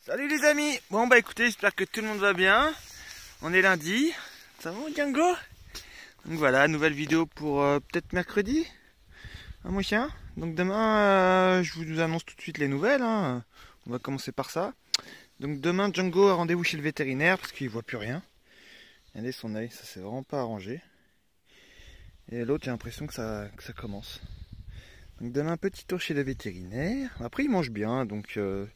Salut les amis. Bon bah écoutez, j'espère que tout le monde va bien. On est lundi. Ça va mon Django? Donc voilà, nouvelle vidéo pour peut-être mercredi, hein, mon chien. Donc demain, je vous annonce tout de suite les nouvelles, hein. On va commencer par ça. Donc demain, Django a rendez-vous chez le vétérinaire parce qu'il voit plus rien. Regardez son œil, ça s'est vraiment pas arrangé. Et l'autre, j'ai l'impression que ça commence. Donc demain, petit tour chez le vétérinaire. Après, il mange bien, donc je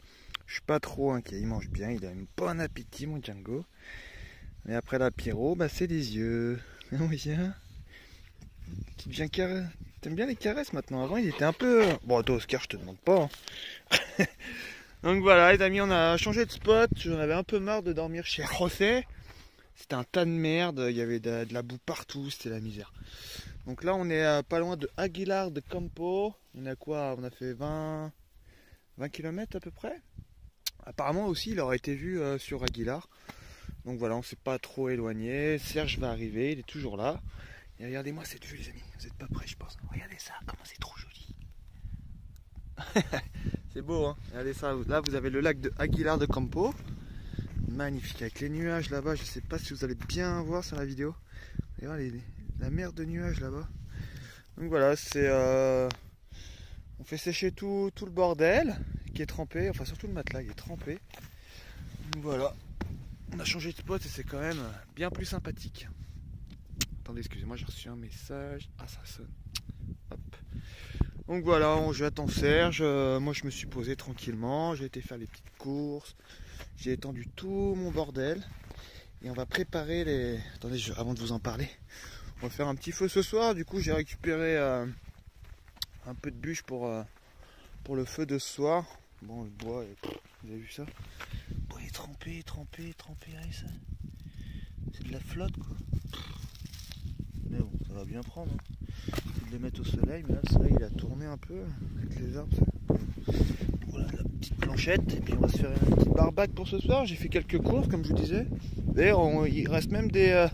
suis pas trop inquiet. Il mange bien, il a un bon appétit, mon Django. Et après l'apéro, bah, c'est les yeux. Oui, tu deviens carré. T'aimes bien les caresses maintenant. Avant, il était un peu... Bon, toi, Oscar, je te demande pas. Hein. Donc voilà, les amis, on a changé de spot. J'en avais un peu marre de dormir chez José. C'était un tas de merde. Il y avait de la boue partout. C'était la misère. Donc là, on est pas loin de Aguilar de Campo. On a quoi? On a fait 20 km à peu près. Apparemment aussi, il aurait été vu sur Aguilar. Donc voilà, on s'est pas trop éloigné. Serge va arriver, il est toujours là. Et regardez-moi cette vue, les amis. Vous n'êtes pas prêts, je pense. Regardez ça, comment c'est trop joli. C'est beau, hein. Regardez ça. Là, vous avez le lac de Aguilar de Campo. Magnifique, avec les nuages là-bas. Je sais pas si vous allez bien voir sur la vidéo. Regardez la mer de nuages là-bas. Donc voilà, c'est... On fait sécher tout le bordel qui est trempé. Enfin, surtout le matelas qui est trempé. Donc voilà. On a changé de spot et c'est quand même bien plus sympathique. Attendez, excusez-moi, j'ai reçu un message. Ah, ça sonne. Hop. Donc voilà, j'attends Serge. Moi, je me suis posé tranquillement. J'ai été faire les petites courses. J'ai étendu tout mon bordel. Et on va préparer les... Attendez, avant de vous en parler, on va faire un petit feu ce soir. Du coup, j'ai récupéré un peu de bûche pour le feu de ce soir. Bon, le bois, vous avez vu ça? Il est trempé, allez, ça. C'est de la flotte, quoi. Mais bon, ça va bien prendre. Hein. C'est de les mettre au soleil, mais là, le soleil, il a tourné un peu avec les arbres. Voilà, la petite planchette. Et puis, on va se faire une petite barbade pour ce soir. J'ai fait quelques courses, comme je vous disais. D'ailleurs, il reste même des...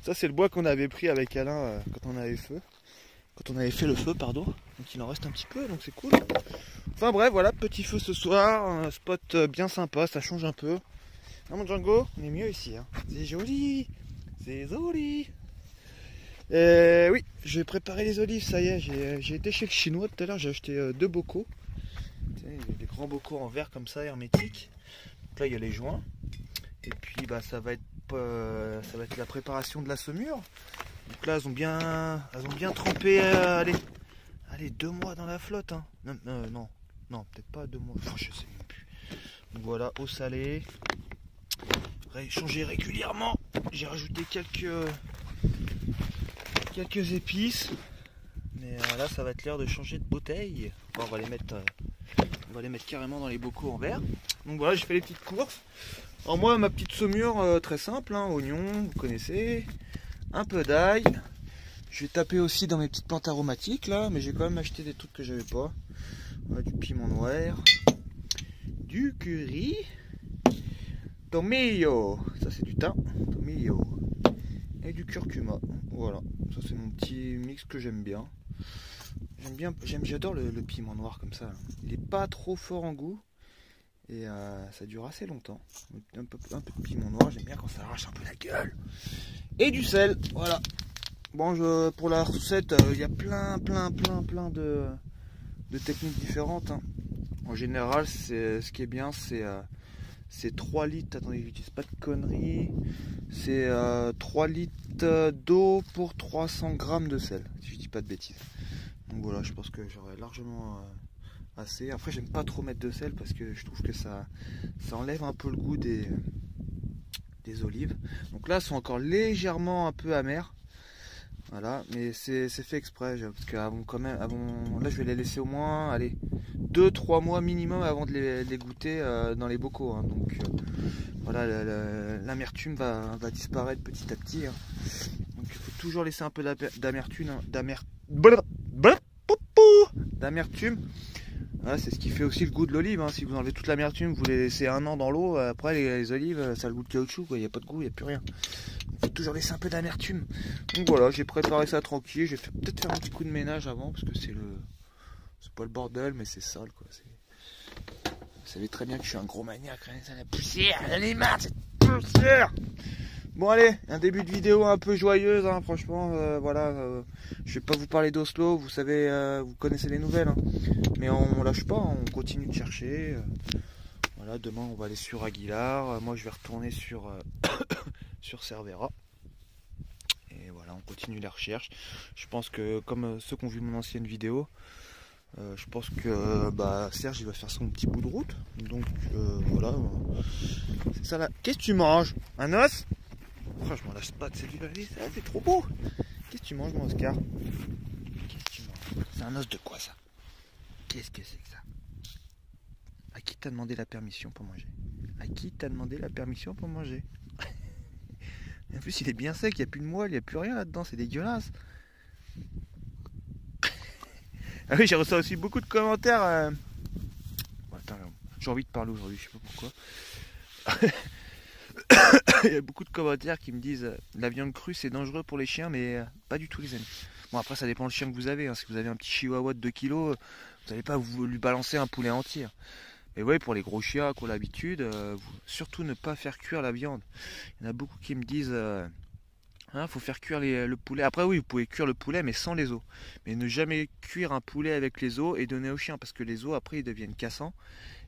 ça, c'est le bois qu'on avait pris avec Alain quand on avait fait le feu, pardon. Donc, il en reste un petit peu, donc c'est cool. Enfin bref, voilà, petit feu ce soir, un spot bien sympa, ça change un peu. Ah mon Django, on est mieux ici, hein. C'est joli, c'est joli. Oui, je vais préparer les olives, ça y est, j'ai été chez le chinois tout à l'heure, j'ai acheté 2 bocaux. Il y a des grands bocaux en verre comme ça, hermétiques. Donc là il y a les joints. Et puis bah, ça va être la préparation de la saumure. Donc là elles ont bien trempé, allez 2 mois dans la flotte, hein. Non, peut-être pas 2 mois, je sais même plus. Donc voilà, eau salée. Changer régulièrement. J'ai rajouté quelques épices. Mais là, ça va être l'heure de changer de bouteille. Bon, on va les mettre carrément dans les bocaux en verre. Donc voilà, j'ai fait les petites courses. Alors moi, ma petite saumure très simple, hein, oignon, vous connaissez. Un peu d'ail. Je vais taper aussi dans mes petites plantes aromatiques là, mais j'ai quand même acheté des trucs que j'avais pas. Voilà, du piment noir, du curry, tomillo, ça c'est du thym, tomillo, et du curcuma. Voilà, ça c'est mon petit mix que j'aime bien. J'adore le piment noir comme ça. Il est pas trop fort en goût et ça dure assez longtemps. Un peu de piment noir, j'aime bien quand ça arrache un peu la gueule. Et du sel, voilà. Bon, pour la recette, il y a plein de techniques différentes, hein. En général, ce qui est bien, c'est 3 litres, attendez, je dis pas de conneries, c'est 3 litres d'eau pour 300 grammes de sel, si je dis pas de bêtises. Donc voilà, je pense que j'aurai largement assez. Après, j'aime pas trop mettre de sel parce que je trouve que ça enlève un peu le goût des olives. Donc là, elles sont encore légèrement un peu amères. Voilà, mais c'est fait exprès, parce qu'avant quand même, là je vais les laisser au moins, allez, 2-3 mois minimum avant de les goûter dans les bocaux, hein. Donc voilà, l'amertume va disparaître petit à petit, hein. Donc il faut toujours laisser un peu d'amertume, d'amertume. Voilà, c'est ce qui fait aussi le goût de l'olive, hein. Si vous enlevez toute l'amertume, vous les laissez 1 an dans l'eau, après les olives, ça a le goût de caoutchouc, quoi. Il n'y a pas de goût, il n'y a plus rien. Il faut toujours laisser un peu d'amertume. Donc voilà, j'ai préparé ça tranquille. Je vais peut-être faire un petit coup de ménage avant parce que c'est pas le bordel, mais c'est sale, quoi. Vous savez très bien que je suis un gros maniaque, c'est la poussière, j'en ai marre de cette poussière. Bon allez, un début de vidéo un peu joyeuse, hein, franchement, voilà, je vais pas vous parler d'Oslo, vous savez, vous connaissez les nouvelles, hein, mais on lâche pas, on continue de chercher, voilà, demain on va aller sur Aguilar, moi je vais retourner sur, sur Cervera, et voilà, on continue les recherches. Je pense que comme ceux qui ont vu mon ancienne vidéo, je pense que Serge il va faire son petit bout de route, donc voilà, c'est ça là. Qu'est-ce que tu manges? Un os? Franchement, je m'en lasse pas de cette vue, c'est trop beau. Qu'est-ce que tu manges, mon Oscar? Qu'est-ce que tu manges? C'est un os de quoi, ça? Qu'est-ce que c'est que ça? À qui t'as demandé la permission pour manger? À qui t'as demandé la permission pour manger? En plus, il est bien sec, il n'y a plus de moelle, il n'y a plus rien là-dedans, c'est dégueulasse. Ah oui, j'ai reçu aussi beaucoup de commentaires. Bon, attends, j'ai envie de parler aujourd'hui, je sais pas pourquoi. Il y a beaucoup de commentaires qui me disent la viande crue c'est dangereux pour les chiens, mais pas du tout, les amis. Bon, après ça dépend le chien que vous avez, hein. Si vous avez un petit chihuahua de 2 kg, vous n'allez pas lui balancer un poulet entier. Mais ouais, pour les gros chiens qui ont l'habitude, surtout ne pas faire cuire la viande. Il y en a beaucoup qui me disent faut faire cuire le poulet. Après oui, vous pouvez cuire le poulet mais sans les os. Mais ne jamais cuire un poulet avec les os et donner au chien, parce que les os après ils deviennent cassants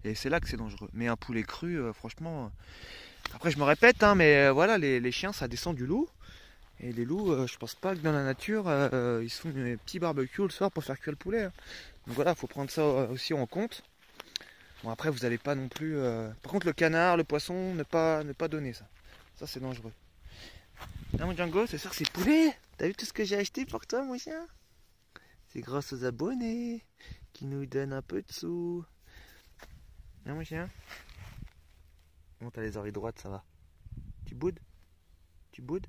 et c'est là que c'est dangereux. Mais un poulet cru, franchement... Après je me répète, hein, mais voilà, les chiens ça descend du loup. Et les loups, je pense pas que dans la nature, ils se font des petits barbecues le soir pour faire cuire le poulet, hein. Donc voilà, faut prendre ça aussi en compte. Bon après vous n'allez pas non plus... Par contre le canard, le poisson, ne pas donner ça. Ça c'est dangereux. Là mon Django, c'est sûr que c'est poulet. T'as vu tout ce que j'ai acheté pour toi mon chien? C'est grâce aux abonnés qui nous donnent un peu de sous. Hein mon chien? Bon, t'as les oreilles droites, ça va. Tu boudes? Tu boudes?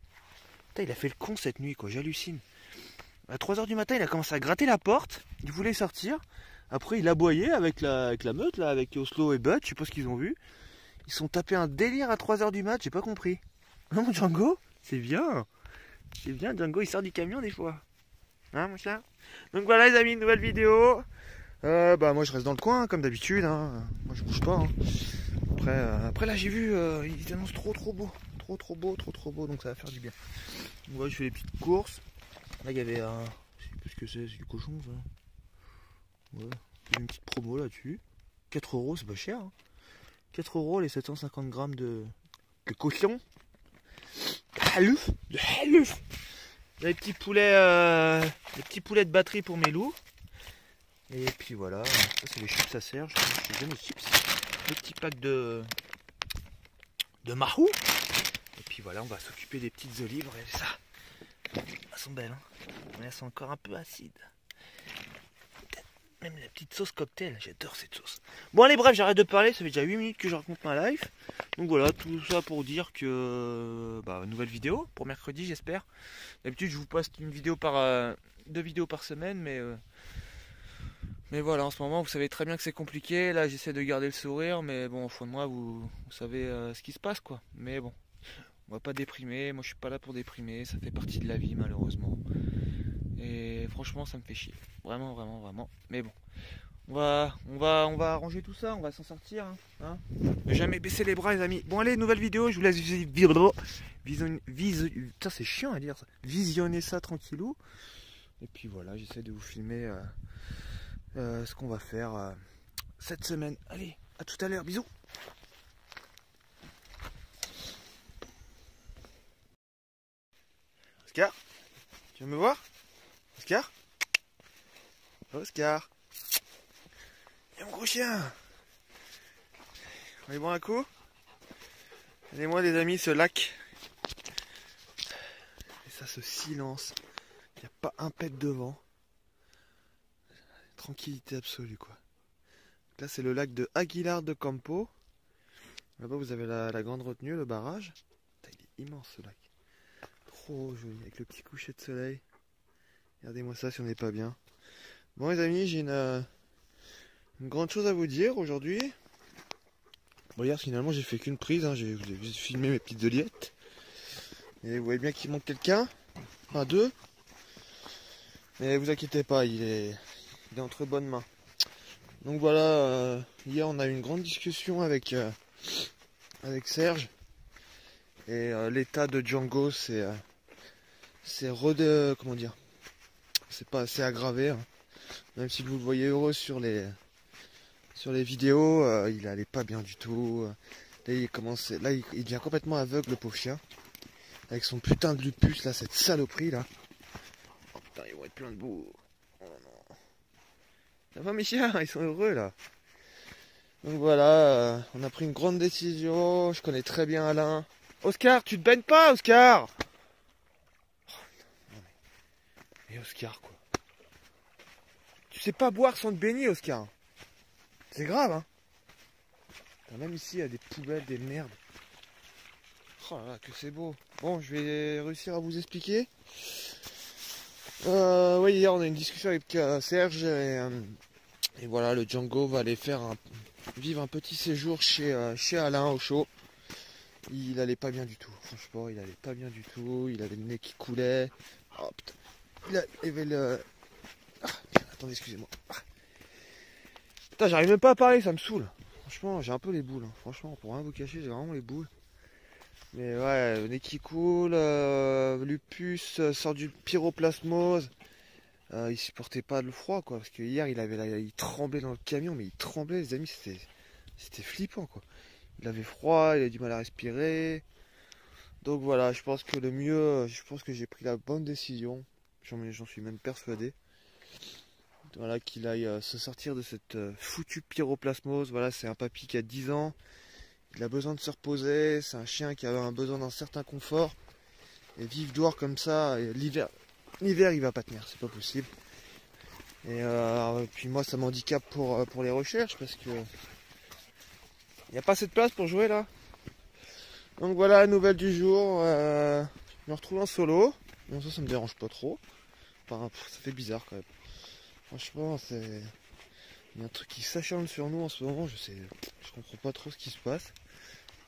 Putain, il a fait le con cette nuit, quoi, j'hallucine. À 3 h du matin, il a commencé à gratter la porte. Il voulait sortir. Après, il aboyait avec la meute, là, avec Oslo et Bud. Je sais pas ce qu'ils ont vu. Ils sont tapés un délire à 3 h du mat, j'ai pas compris. Hein, mon Django? C'est bien. C'est bien, Django, il sort du camion des fois. Hein, mon chien? Donc voilà, les amis, une nouvelle vidéo. Moi, je reste dans le coin, comme d'habitude. Hein. Moi, je bouge pas. Hein. Après là j'ai vu, ils annoncent trop beau, trop beau, donc ça va faire du bien. Donc voilà, je fais les petites courses. Là il y avait je sais plus ce que c'est du cochon ça. Ouais, il y a une petite promo là-dessus. 4 €, c'est pas cher. Hein. 4 € les 750 grammes de cochon. De haluf. Les petits poulets de batterie pour mes loups. Et puis voilà, ça c'est les chips à Serge. J'aime les chips. Le petit pack de mahou. Et puis voilà, on va s'occuper des petites olives. Regardez ça. Elles sont belles, hein. Mais elles sont encore un peu acides. Même la petite sauce cocktail, j'adore cette sauce. Bon allez, bref, j'arrête de parler, ça fait déjà 8 minutes que je raconte ma life. Donc voilà, tout ça pour dire que nouvelle vidéo pour mercredi, j'espère. D'habitude je vous poste une vidéo par 2 vidéos par semaine, mais voilà, en ce moment vous savez très bien que c'est compliqué. Là j'essaie de garder le sourire, mais bon, au fond de moi vous savez ce qui se passe, quoi. Mais bon, on va pas déprimer, moi je suis pas là pour déprimer, ça fait partie de la vie malheureusement. Et franchement ça me fait chier, vraiment. Mais bon, on va arranger tout ça, on va s'en sortir, hein. Ne jamais baisser les bras les amis. Bon allez, nouvelle vidéo, je vous laisse putain c'est chiant à dire ça. Visionner ça tranquillou. Et puis voilà, j'essaie de vous filmer ce qu'on va faire cette semaine. Allez, à tout à l'heure, bisous. Oscar, tu veux me voir? Oscar? Oscar? Et mon gros chien! On est bon un coup? Regardez-moi les amis ce lac. Et ça, ce silence. Il n'y a pas un pet devant. Tranquillité absolue, quoi. Là c'est le lac de Aguilar de Campo. Là-bas vous avez la grande retenue, le barrage. Putain, il est immense ce lac. Trop joli, avec le petit coucher de soleil. Regardez-moi ça si on n'est pas bien. Bon les amis, j'ai une grande chose à vous dire aujourd'hui. Bon, hier finalement j'ai fait qu'une prise, hein. J'ai filmé mes petites oliettes. Et vous voyez bien qu'il manque quelqu'un. Enfin 2. Mais vous inquiétez pas, il est entre bonnes mains. Donc voilà, hier on a eu une grande discussion avec Serge. Et l'état de Django comment dire, c'est pas assez aggravé, hein. Même si vous le voyez heureux sur les vidéos, il allait pas bien du tout. Là il devient complètement aveugle, le pauvre chien, avec son putain de lupus là, cette saloperie là. Oh putain, ils vont être plein de boue. Oh non. Ça va mes chiens, ils sont heureux là. Donc voilà, on a pris une grande décision. Je connais très bien Alain. Oscar, tu te baignes pas, Oscar? Et Oscar, quoi. Tu sais pas boire sans te baigner, Oscar. C'est grave, hein. Même ici, il y a des poubelles, des merdes. Oh là là, que c'est beau. Bon, je vais réussir à vous expliquer. Oui, hier, on a eu une discussion avec Serge. Et voilà, le Django va aller vivre un petit séjour chez Alain, au chaud. Il allait pas bien du tout. Franchement, il allait pas bien du tout. Il avait le nez qui coulait. Oh putain. Il avait le... Ah, attendez, excusez-moi. Putain, j'arrive même pas à parler, ça me saoule. Franchement, j'ai un peu les boules. Hein. Franchement, pour rien vous cacher, j'ai vraiment les boules. Mais ouais, le nez qui coule, lupus, sort du pyroplasmose. Il supportait pas le froid, quoi. Parce que hier, il tremblait dans le camion, mais il tremblait, les amis, c'était flippant, quoi. Il avait froid, il avait du mal à respirer. Donc voilà, je pense que j'ai pris la bonne décision. J'en suis même persuadé. Voilà, qu'il aille se sortir de cette foutue pyroplasmose. Voilà, c'est un papy qui a 10 ans. Il a besoin de se reposer. C'est un chien qui a un besoin d'un certain confort. Et vivre dehors comme ça, l'hiver il va pas tenir, c'est pas possible. Et puis moi ça m'handicape pour les recherches parce que il n'y a pas assez de place pour jouer là. Donc voilà, nouvelle du jour. Je me retrouve en solo. Bon, ça me dérange pas trop. Enfin, ça fait bizarre quand même. Franchement, il y a un truc qui s'acharne sur nous en ce moment. Je comprends pas trop ce qui se passe.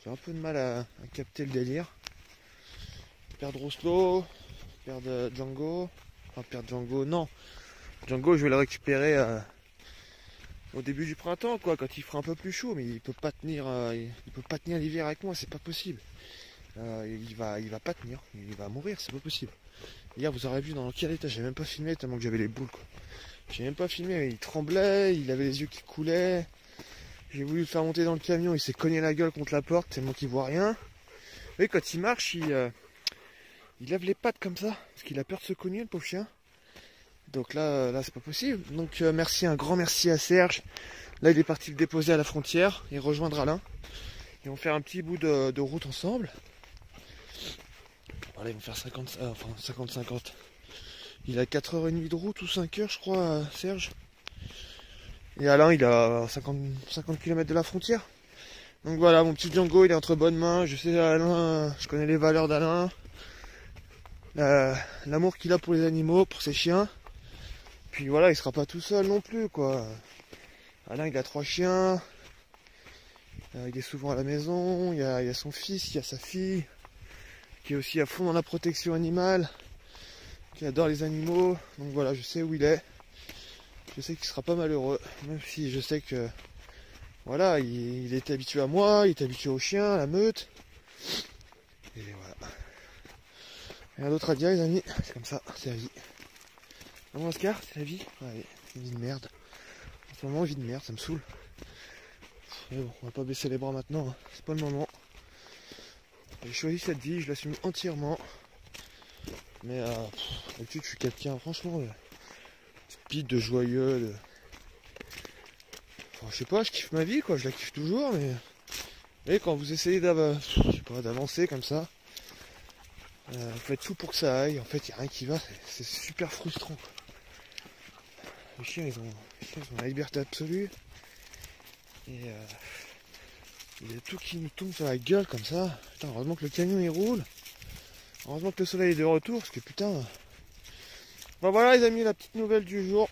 J'ai un peu de mal à capter le délire. Perdre Oslo, perdre Django. Enfin, perdre Django, non. Django, je vais le récupérer au début du printemps, quoi, quand il fera un peu plus chaud. Mais il peut pas tenir l'hiver avec moi, c'est pas possible. Il va pas tenir, il va mourir, c'est pas possible. Hier, vous aurez vu dans quel état, j'ai même pas filmé tellement que j'avais les boules, quoi. J'ai même pas filmé, mais il tremblait, il avait les yeux qui coulaient. J'ai voulu le faire monter dans le camion, il s'est cogné la gueule contre la porte, tellement qu'il voit rien. Vous voyez, quand il marche, il lève les pattes comme ça, parce qu'il a peur de se cogner, le pauvre chien. Donc là c'est pas possible. Donc un grand merci à Serge. Là, il est parti le déposer à la frontière et rejoindre Alain. Ils vont faire un petit bout de route ensemble. Voilà, ils vont faire 50-50. Il a 4h30 de route ou 5h, je crois, Serge. Et Alain, il a 50 km de la frontière. Donc voilà, mon petit Django, il est entre bonnes mains. Je sais, Alain, je connais les valeurs d'Alain. L'amour qu'il a pour les animaux, pour ses chiens. Puis voilà, il sera pas tout seul non plus, quoi. Alain, il a 3 chiens. Il est souvent à la maison. Il y a son fils, il y a sa fille, qui est aussi à fond dans la protection animale, qui adore les animaux. Donc voilà, je sais où il est. Je sais qu'il sera pas malheureux, même si je sais que voilà, il est habitué à moi, il est habitué aux chiens, à la meute. Et voilà. Rien d'autre à dire, les amis, c'est comme ça, c'est la vie. Non, Oscar, c'est la vie. Allez, c'est une vie de merde. En ce moment, vie de merde, ça me saoule. Mais bon, on va pas baisser les bras maintenant, hein. C'est pas le moment. J'ai choisi cette vie, je l'assume entièrement. Mais d'habitude, je suis quelqu'un, franchement, de speed, de joyeux, Enfin, je sais pas, je kiffe ma vie, quoi, je la kiffe toujours, mais... Et quand vous essayez d'avancer comme ça, vous faites tout pour que ça aille, en fait, il n'y a rien qui va, c'est super frustrant, quoi. Les chiens, ils ont la liberté absolue. Et il y a tout qui nous tombe sur la gueule comme ça. Putain, heureusement que le camion il roule. Heureusement que le soleil est de retour, parce que putain... Bon voilà les amis, la petite nouvelle du jour.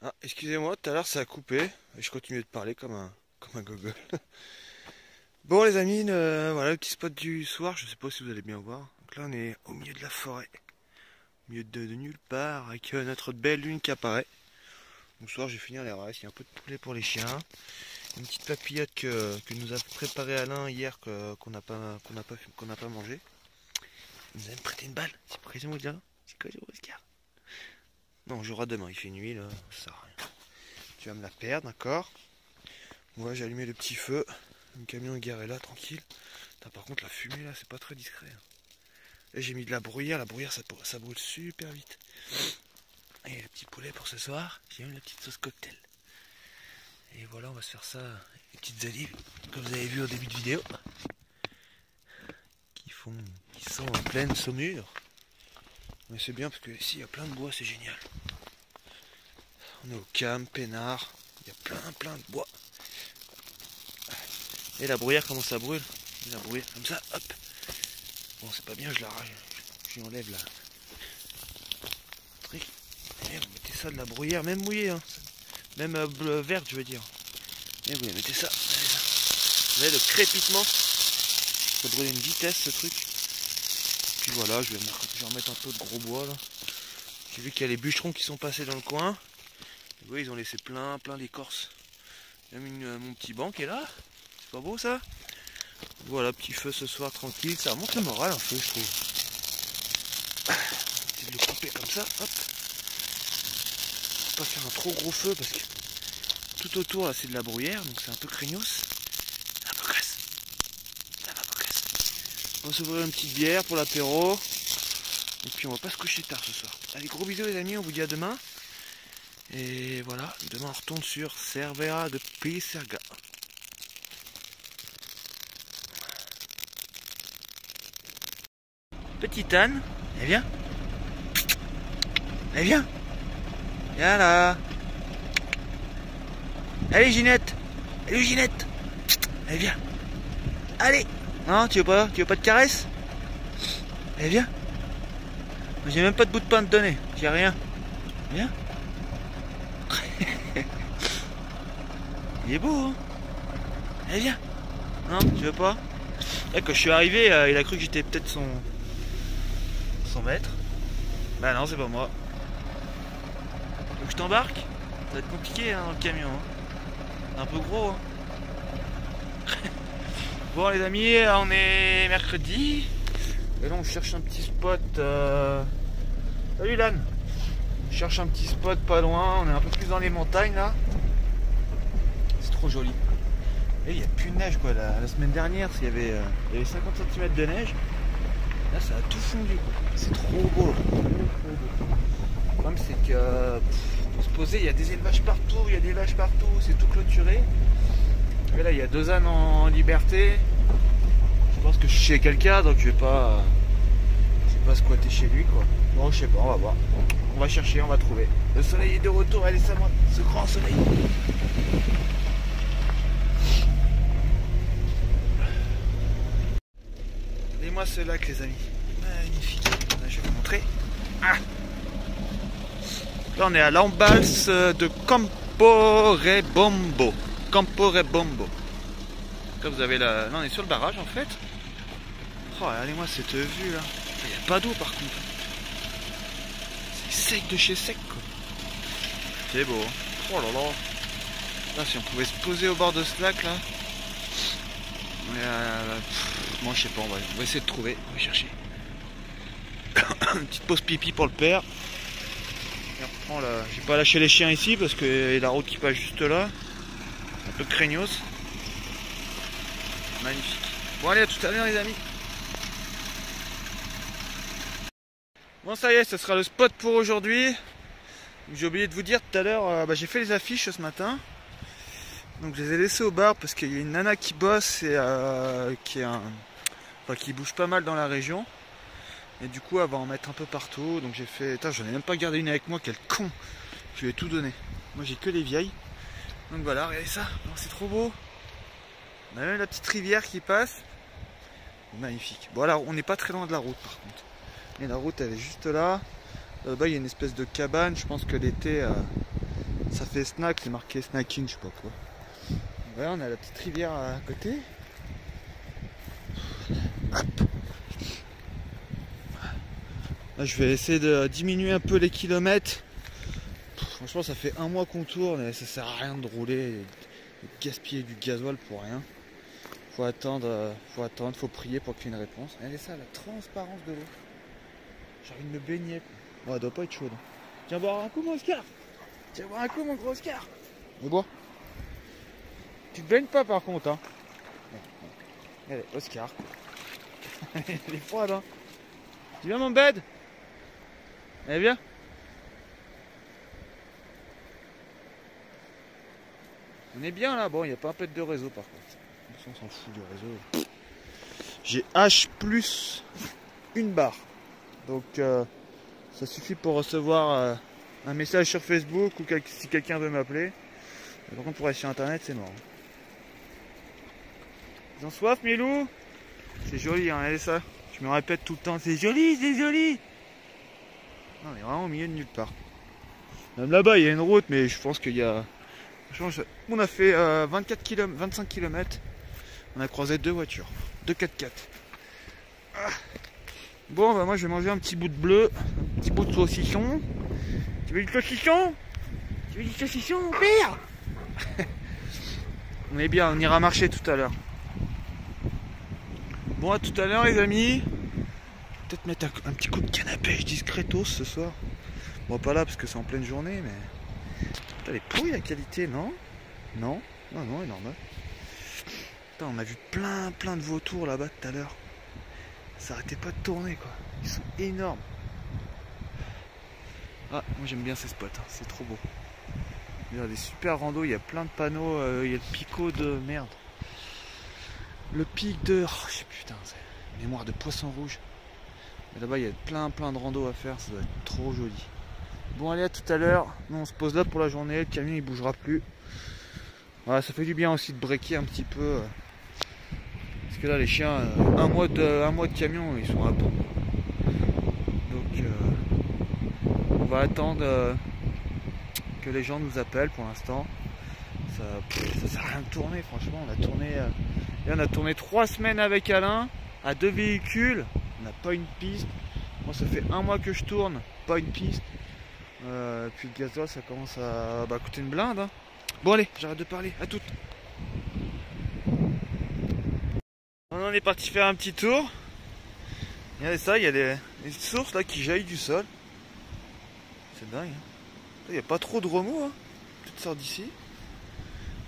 Ah, excusez-moi, tout à l'heure ça a coupé. Et je continue de parler comme un gogol. Bon les amis, voilà le petit spot du soir. Je sais pas si vous allez bien voir. Donc là on est au milieu de la forêt. milieu de nulle part, avec notre belle lune qui apparaît. Donc ce soir je vais finir les restes, il y a un peu de poulet pour les chiens. Une petite papillote que nous a préparé Alain hier qu'on n'a pas mangé. Il nous a prêté une balle. C'est présent là. C'est quoi Oscar? Non, on jouera demain, il fait nuit là, ça sert à rien. Tu vas me la perdre, d'accord? Moi j'ai allumé le petit feu. Le camion est garé là, tranquille. Putain, par contre la fumée là, c'est pas très discret. Et j'ai mis de la bruyère ça brûle super vite. Et le petit poulet pour ce soir, j'ai mis la petite sauce cocktail. Et voilà, on va se faire ça, les petites olives, comme vous avez vu au début de vidéo, qui sont en pleine saumure. Mais c'est bien parce que ici il y a plein de bois, c'est génial. On est au Cam, Pénard, il y a plein de bois. Et la bruyère, comment ça brûle? La bruyère comme ça, hop. Bon, c'est pas bien, je l'arrache, je enlève la truc. Et vous mettez ça de la bruyère, même mouillée, hein. Même verte, je veux dire. Et vous mettez ça. Vous avez le crépitement. Ça brûle à une vitesse ce truc. Puis voilà, je vais remettre un peu de gros bois là. J'ai vu qu'il y a les bûcherons qui sont passés dans le coin. Vous voyez, ils ont laissé plein d'écorce. Même mon petit banc qui est là. C'est pas beau ça? Voilà, petit feu ce soir tranquille. Ça remonte le moral un peu, je trouve. Je vais le couper comme ça. Hop. Pas faire un trop gros feu parce que tout autour là c'est de la bruyère, donc c'est un peu craignos. Un peu casse. On va s'ouvrir une petite bière pour l'apéro. Et puis on va pas se coucher tard ce soir. Allez, gros bisous les amis, on vous dit à demain. Et voilà, demain on retourne sur Cervera de Pisserga. Petite Anne, elle vient. Elle vient. Viens là. Allez Ginette. Allez Ginette. Allez viens. Allez. Non, tu veux pas de caresse? Allez viens. J'ai même pas de bout de pain à te donner. J'ai rien. Viens. Il est beau hein. Allez viens. Non, tu veux pas? Là, quand je suis arrivé, il a cru que j'étais peut-être son maître. Bah non, c'est pas moi. Donc je t'embarque? Ça va être compliqué hein, dans le camion. Hein. Un peu gros. Hein. Bon les amis, on est mercredi. Et là on cherche un petit spot. Salut Lan. On cherche un petit spot pas loin. On est un peu plus dans les montagnes là. C'est trop joli. Et il n'y a plus de neige quoi. La semaine dernière, il y avait 50 cm de neige. Là ça a tout fondu quoi. C'est trop beau. Le problème c'est que pour se poser, il y a des élevages partout, il y a des vaches partout, c'est tout clôturé. Et là il y a 2 ânes en liberté. Je pense que je suis chez quelqu'un donc je vais pas squatter chez lui quoi. Bon je sais pas, on va voir. On va chercher, on va trouver. Le soleil est de retour, allez ça monte, ce grand soleil. Regardez-moi ce lac les amis. Magnifique. Là, je vais vous montrer. Ah. Là on est à l'embalse de Camporebombo. Camporebombo. Là vous avez là on est sur le barrage en fait. Oh regardez-moi cette vue là. Il n'y a pas d'eau par contre. C'est sec de chez sec quoi. C'est beau. Hein. Oh là là. Là si on pouvait se poser au bord de ce lac là. Moi je sais pas, on va essayer de trouver, on va chercher. Une petite pause pipi pour le père. Et on reprend là. J'ai pas lâché les chiens ici parce que la route qui passe juste là. Un peu craignos. Magnifique. Bon allez, à tout à l'heure les amis. Bon ça y est, ce sera le spot pour aujourd'hui. J'ai oublié de vous dire tout à l'heure, j'ai fait les affiches ce matin. Donc je les ai laissées au bar parce qu'il y a une nana qui bosse et qui bouge pas mal dans la région. Et du coup elle va en mettre un peu partout. Donc j'ai fait. Putain, j'en ai même pas gardé une avec moi, quel con. Je lui ai tout donné. Moi j'ai que les vieilles. Donc voilà, regardez ça. Oh, c'est trop beau. On a même la petite rivière qui passe. Magnifique. Bon là on n'est pas très loin de la route par contre. Et la route elle est juste là. Là-bas il y a une espèce de cabane. Je pense que l'été ça fait snack, c'est marqué snacking, je sais pas quoi. Voilà, on a la petite rivière à côté. Hop. Là, je vais essayer de diminuer un peu les kilomètres. Franchement, ça fait un mois qu'on tourne et ça sert à rien de rouler et de gaspiller du gasoil pour rien. Faut attendre, faut prier pour qu'il y ait une réponse. Regardez ça, la transparence de l'eau. J'ai envie de me baigner. Bon, elle doit pas être chaude. Tiens boire un coup, mon Oscar. Tiens boire un coup, mon gros Oscar. Mais bois. Tu te baignes pas par contre, hein. Allez, Oscar. Elle est froide, hein. Tu viens, mon bed? Elle est bien? On est bien là. Bon, il n'y a pas un pet de réseau par contre. On s'en fout du réseau. J'ai H plus une barre. Donc ça suffit pour recevoir un message sur Facebook ou si quelqu'un veut m'appeler. Par contre pour aller sur internet c'est mort. Ils ont soif Milou? C'est joli hein, regardez ça. Je me répète tout le temps, c'est joli, c'est joli. Non, on est vraiment au milieu de nulle part. Même là-bas il y a une route mais je pense qu'il y a... On a fait 25 km. On a croisé 2 voitures. 2 4x4. Ah. Bon bah moi je vais manger un petit bout de bleu. Un petit bout de saucisson. Tu veux du saucisson? Tu veux du saucisson mon père? On est bien, on ira marcher tout à l'heure. Bon à tout à l'heure les amis. Peut-être mettre un petit coup de canne à pêche discretos ce soir. Bon pas là parce que c'est en pleine journée mais... Putain, elle est pourrie la qualité, non? Non? Non, non, elle est normale. Putain, on a vu plein de vautours là-bas tout à l'heure. Ça arrêtait pas de tourner quoi. Ils sont énormes. Ah, moi j'aime bien ces spots, hein. C'est trop beau. Il y a des super randos, il y a plein de panneaux, il y a le picot de merde. Le pic de... Oh, je sais plus, putain, c'est mémoire de poisson rouge. Mais là-bas il y a plein de randos à faire, ça doit être trop joli. Bon allez à tout à l'heure, nous on se pose là pour la journée, le camion il bougera plus. Voilà, ça fait du bien aussi de breaker un petit peu. Parce que là les chiens, un mois de camion, ils sont à bout. Donc on va attendre que les gens nous appellent pour l'instant. Ça sert à rien de tourner franchement, on a tourné 3 semaines avec Alain, à 2 véhicules, on n'a pas une piste. Moi ça fait un mois que je tourne, pas une piste. Puis le gasoil ça commence à coûter une blinde hein. Bon allez, j'arrête de parler, à toutes. On est parti faire un petit tour. Regardez ça, il y a des sources là qui jaillissent du sol. C'est dingue hein. Il n'y a pas trop de remous hein. Tout sort d'ici.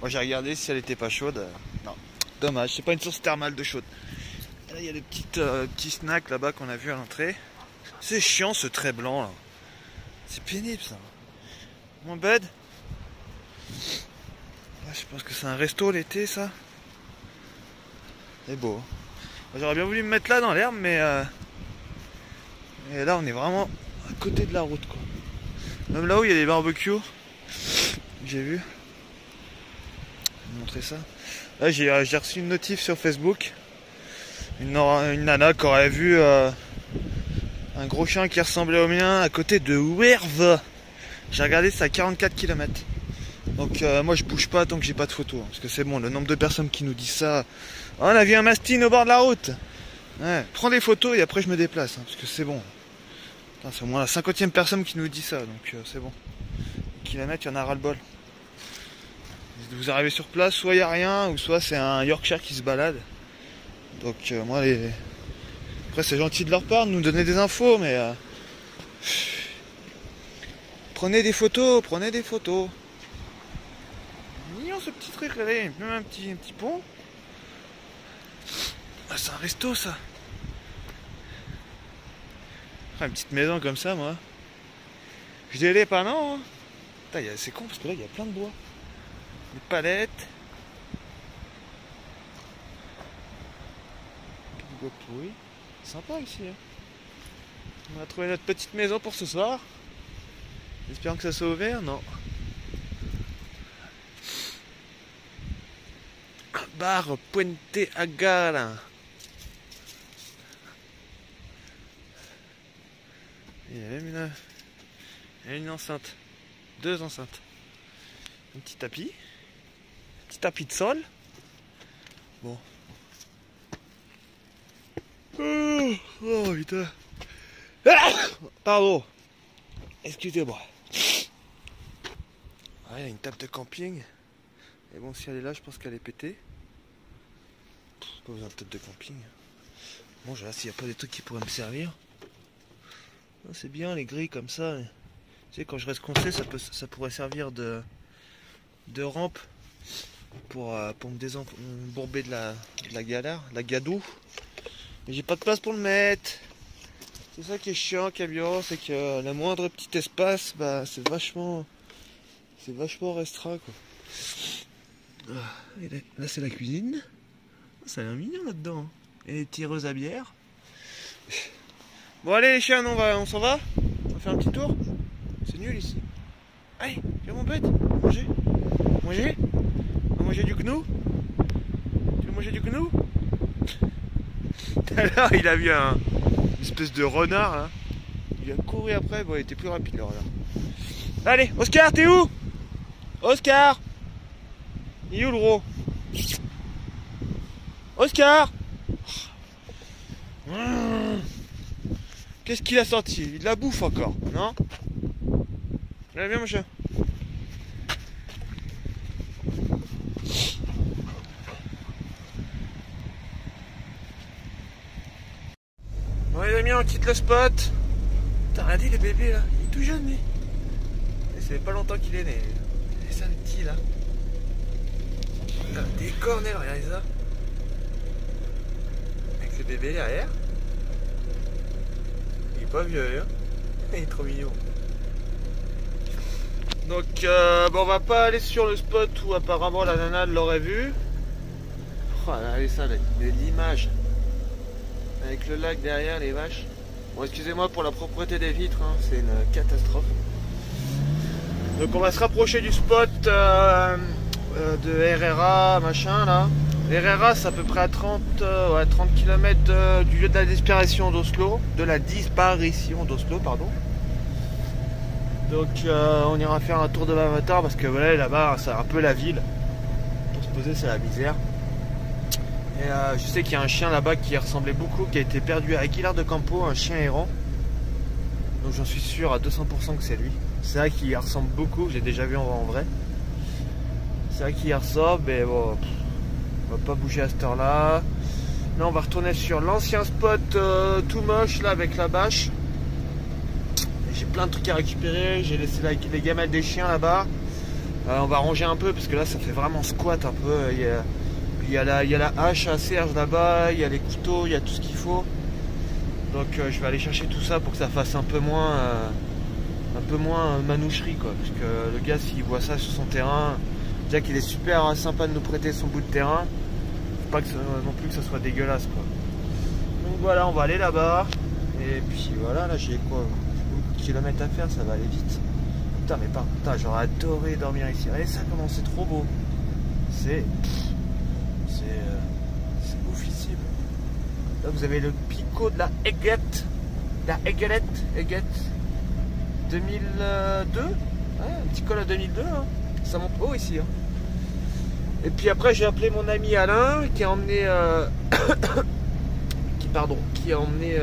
Moi j'ai regardé si elle était pas chaude. Non, dommage, c'est pas une source thermale de chaude. Et là il y a des petits snacks là-bas qu'on a vu à l'entrée. C'est chiant ce trait blanc là. C'est pénible ça. Mon bed. Je pense que c'est un resto l'été ça. C'est beau. J'aurais bien voulu me mettre là dans l'herbe mais et là on est vraiment à côté de la route quoi. Même là où il y a des barbecues. J'ai vu. Je vais vous montrer ça. Là j'ai reçu une notif sur Facebook. Une nana qui aurait vu un gros chien qui ressemblait au mien à côté de Werve. J'ai regardé, c'est à 44 km. Donc moi je bouge pas tant que j'ai pas de photos. Parce que c'est bon, le nombre de personnes qui nous disent ça. Oh, on a vu un mastin au bord de la route. Ouais, prends des photos et après je me déplace. Hein, parce que c'est bon. C'est au moins la 50e personne qui nous dit ça. Donc c'est bon. Kilomètres, il y en a ras le bol. Vous arrivez sur place, soit il n'y a rien, ou soit c'est un Yorkshire qui se balade. Donc moi après c'est gentil de leur part de nous donner des infos, mais prenez des photos, prenez des photos. Mignon ce petit truc, regardez, même un petit pont. Ah, c'est un resto ça. Ah, une petite maison comme ça moi. Je dirais pas non. Hein. C'est con parce que là il y a plein de bois. Des palettes. Du bois pourri. Sympa ici. Hein. On a trouvé notre petite maison pour ce soir. J'espère que ça soit ouvert, non. Bar Puente Agara. Il y a même une enceinte. 2 enceintes. Un petit tapis. Un petit tapis de sol. Bon. Oh putain. Ah, Pardon. Excusez-moi. Ah, il y a une table de camping. Et bon, si elle est là, je pense qu'elle est pétée. Pas besoin de table de camping. Bon, je regarde s'il n'y a pas des trucs qui pourraient me servir. C'est bien les grilles comme ça. Tu sais, quand je reste coincé, ça pourrait servir de rampe pour me désembourber de la galère, la gadoue. Mais j'ai pas de place pour le mettre. C'est ça qui est chiant, camion, c'est que la moindre petit espace, bah c'est vachement restreint quoi. Et là c'est la cuisine. Ça a l'air mignon là-dedans. Et les tireuses à bière. Bon allez les chiens, on s'en va. On va faire un petit tour. C'est nul ici. Allez, viens mon bête, manger. Manger. On va manger du gnou. Tu veux manger du gnou? Tout à l'heure il a vu une espèce de renard hein. Il a couru après, bon il était plus rapide le renard. Allez, Oscar, t'es où? Oscar! Il est où le gros? Oscar! Qu'est-ce qu'il a sorti? Il de la bouffe encore, non? Allez, viens mon chien. Bon les amis, on quitte le spot. T'as regardé les bébés là? Il est tout jeune lui. Et ça fait pas longtemps qu'il est né. Et ça le petit là. Des cornets, regardez ça. Avec le bébé derrière. Il est pas vieux hein. Il est trop mignon. Donc bon, on va pas aller sur le spot où apparemment la nana l'aurait vu. Oh là, regardez ça, l'image. Avec le lac derrière, les vaches. Bon, excusez-moi pour la propreté des vitres, hein, c'est une catastrophe. Donc on va se rapprocher du spot de Herrera, machin là. Herrera, c'est à peu près à 30 km du lieu de la disparition d'Oslo. Pardon. Donc on ira faire un tour de l'Avatar parce que voilà, là-bas, c'est un peu la ville. Pour se poser, c'est la misère. Et je sais qu'il y a un chien là-bas qui ressemblait beaucoup, qui a été perdu à Aguilar de Campo, un chien errant. Donc j'en suis sûr à 200% que c'est lui. C'est vrai qu'il ressemble beaucoup, j'ai déjà vu en vrai. C'est vrai qu'il y ressemble, mais bon, on va pas bouger à cette heure-là. Là, on va retourner sur l'ancien spot tout moche là avec la bâche. J'ai plein de trucs à récupérer, j'ai laissé les gamelles des chiens là-bas. On va ranger un peu parce que là, ça fait vraiment squat un peu. Il y a la hache à Serge là-bas, il y a les couteaux, il y a tout ce qu'il faut. Donc je vais aller chercher tout ça pour que ça fasse un peu moins manoucherie quoi. Parce que le gars s'il voit ça sur son terrain, déjà qu'il est super sympa de nous prêter son bout de terrain, faut pas que non plus que ça soit dégueulasse quoi. Donc voilà, on va aller là-bas. Et puis voilà, là j'ai quoi, beaucoup de kilomètres à faire, ça va aller vite. Putain mais putain, j'aurais adoré dormir ici. Regardez ça comment c'est trop beau. C'est oufissime. Là vous avez le pico de la Eggette. La Eggette 2002. Ouais, un petit col à 2002 hein. Ça monte haut ici hein. Et puis après j'ai appelé mon ami Alain qui a emmené qui a emmené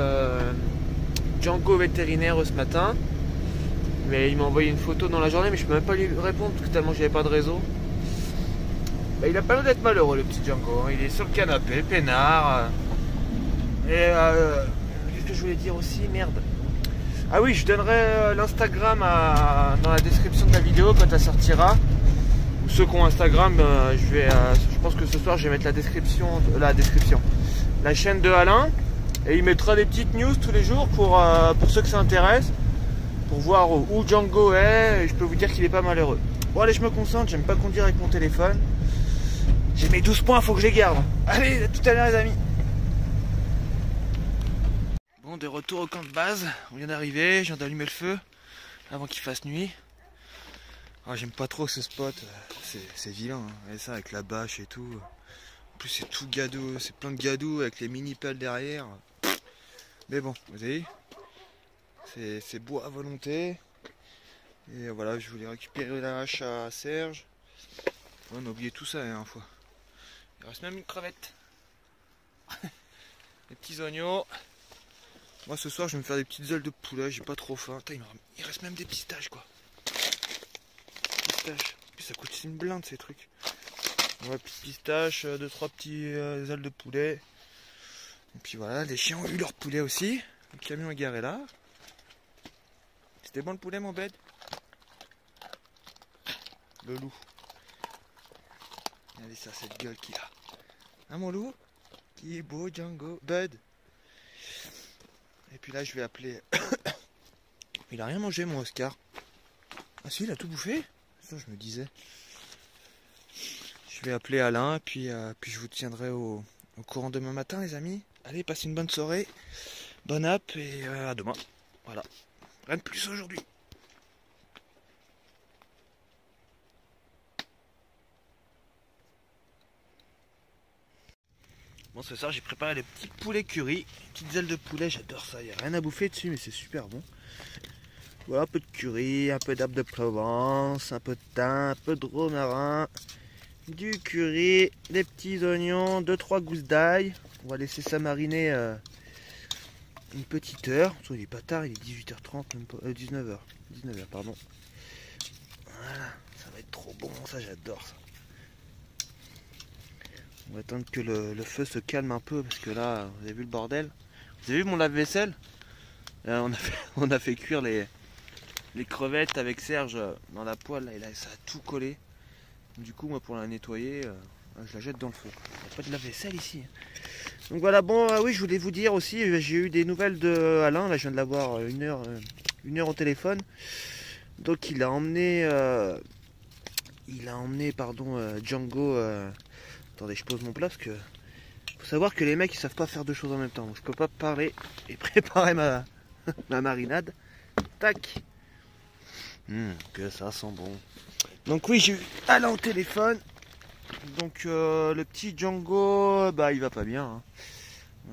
Django vétérinaire ce matin. Mais il m'a envoyé une photo dans la journée, mais je peux même pas lui répondre parce que tellement j'avais pas de réseau. Bah, il a pas l'air d'être malheureux le petit Django, il est sur le canapé, peinard. Et qu'est-ce que je voulais dire aussi, merde. Ah oui, je donnerai l'Instagram dans la description de la vidéo quand elle sortira. Ou ceux qui ont Instagram, je pense que ce soir je vais mettre la chaîne de Alain. Et il mettra des petites news tous les jours pour ceux que ça intéresse. Pour voir où Django est, et je peux vous dire qu'il est pas malheureux. Bon allez, je me concentre, j'aime pas conduire avec mon téléphone. J'ai mes 12 points, faut que je les garde. Allez, à tout à l'heure les amis. Bon, de retour au camp de base, on vient d'arriver, je viens d'allumer le feu avant qu'il fasse nuit. Oh, j'aime pas trop ce spot, c'est vilain, hein. Regardez ça avec la bâche et tout. En plus c'est tout gadou, c'est plein de gadou avec les mini pelles derrière. Mais bon, vous avez vu, c'est bois à volonté. Et voilà, je voulais récupérer la hache à Serge. On a oublié tout ça la dernière fois. Il reste même une crevette. Les petits oignons. Moi ce soir je vais me faire des petites ailes de poulet, j'ai pas trop faim. Putain, il reste même des pistaches quoi. Pistaches. Puis ça coûte une blinde ces trucs. Ouais, pistaches, 2-3 petits ailes de poulet. Et puis voilà, les chiens ont eu leur poulet aussi. Le camion est garé là. C'était bon le poulet mon bed? Le loup. Regardez ça, cette gueule qu'il a. Hein mon loup? Qui est beau Django. Bud. Et puis là je vais appeler... Il a rien mangé mon Oscar. Ah si, il a tout bouffé? Ça je me disais. Je vais appeler Alain, puis je vous tiendrai au courant demain matin les amis. Allez, passez une bonne soirée. Bonne app et à demain. Voilà. Rien de plus aujourd'hui. Bon, ce soir j'ai préparé les petits poulets curry, petites ailes de poulet, j'adore ça, il n'y a rien à bouffer dessus mais c'est super bon. Voilà, un peu de curry, un peu d'herbe de Provence, un peu de thym, un peu de romarin, du curry, des petits oignons, 2-3 gousses d'ail. On va laisser ça mariner une petite heure. Il est pas tard, il est 18h30, même pas, 19h. 19h, pardon. Voilà, ça va être trop bon, ça j'adore ça. On va attendre que le feu se calme un peu parce que là, vous avez vu le bordel? Vous avez vu mon lave-vaisselle? On a fait cuire les crevettes avec Serge dans la poêle là, et là ça a tout collé. Du coup, moi pour la nettoyer, je la jette dans le feu. Il n'y a pas de lave-vaisselle ici. Donc voilà, bon, oui, je voulais vous dire aussi, j'ai eu des nouvelles de Alain. Là, je viens de l'avoir une heure au téléphone. Donc il a emmené, Django. Attendez, je pose mon plat parce que faut savoir que les mecs ils savent pas faire deux choses en même temps. Donc je peux pas parler et préparer ma marinade. Tac. Que ça sent bon. Donc oui, j'ai eu Alain au téléphone. Donc le petit Django, bah il va pas bien. Hein.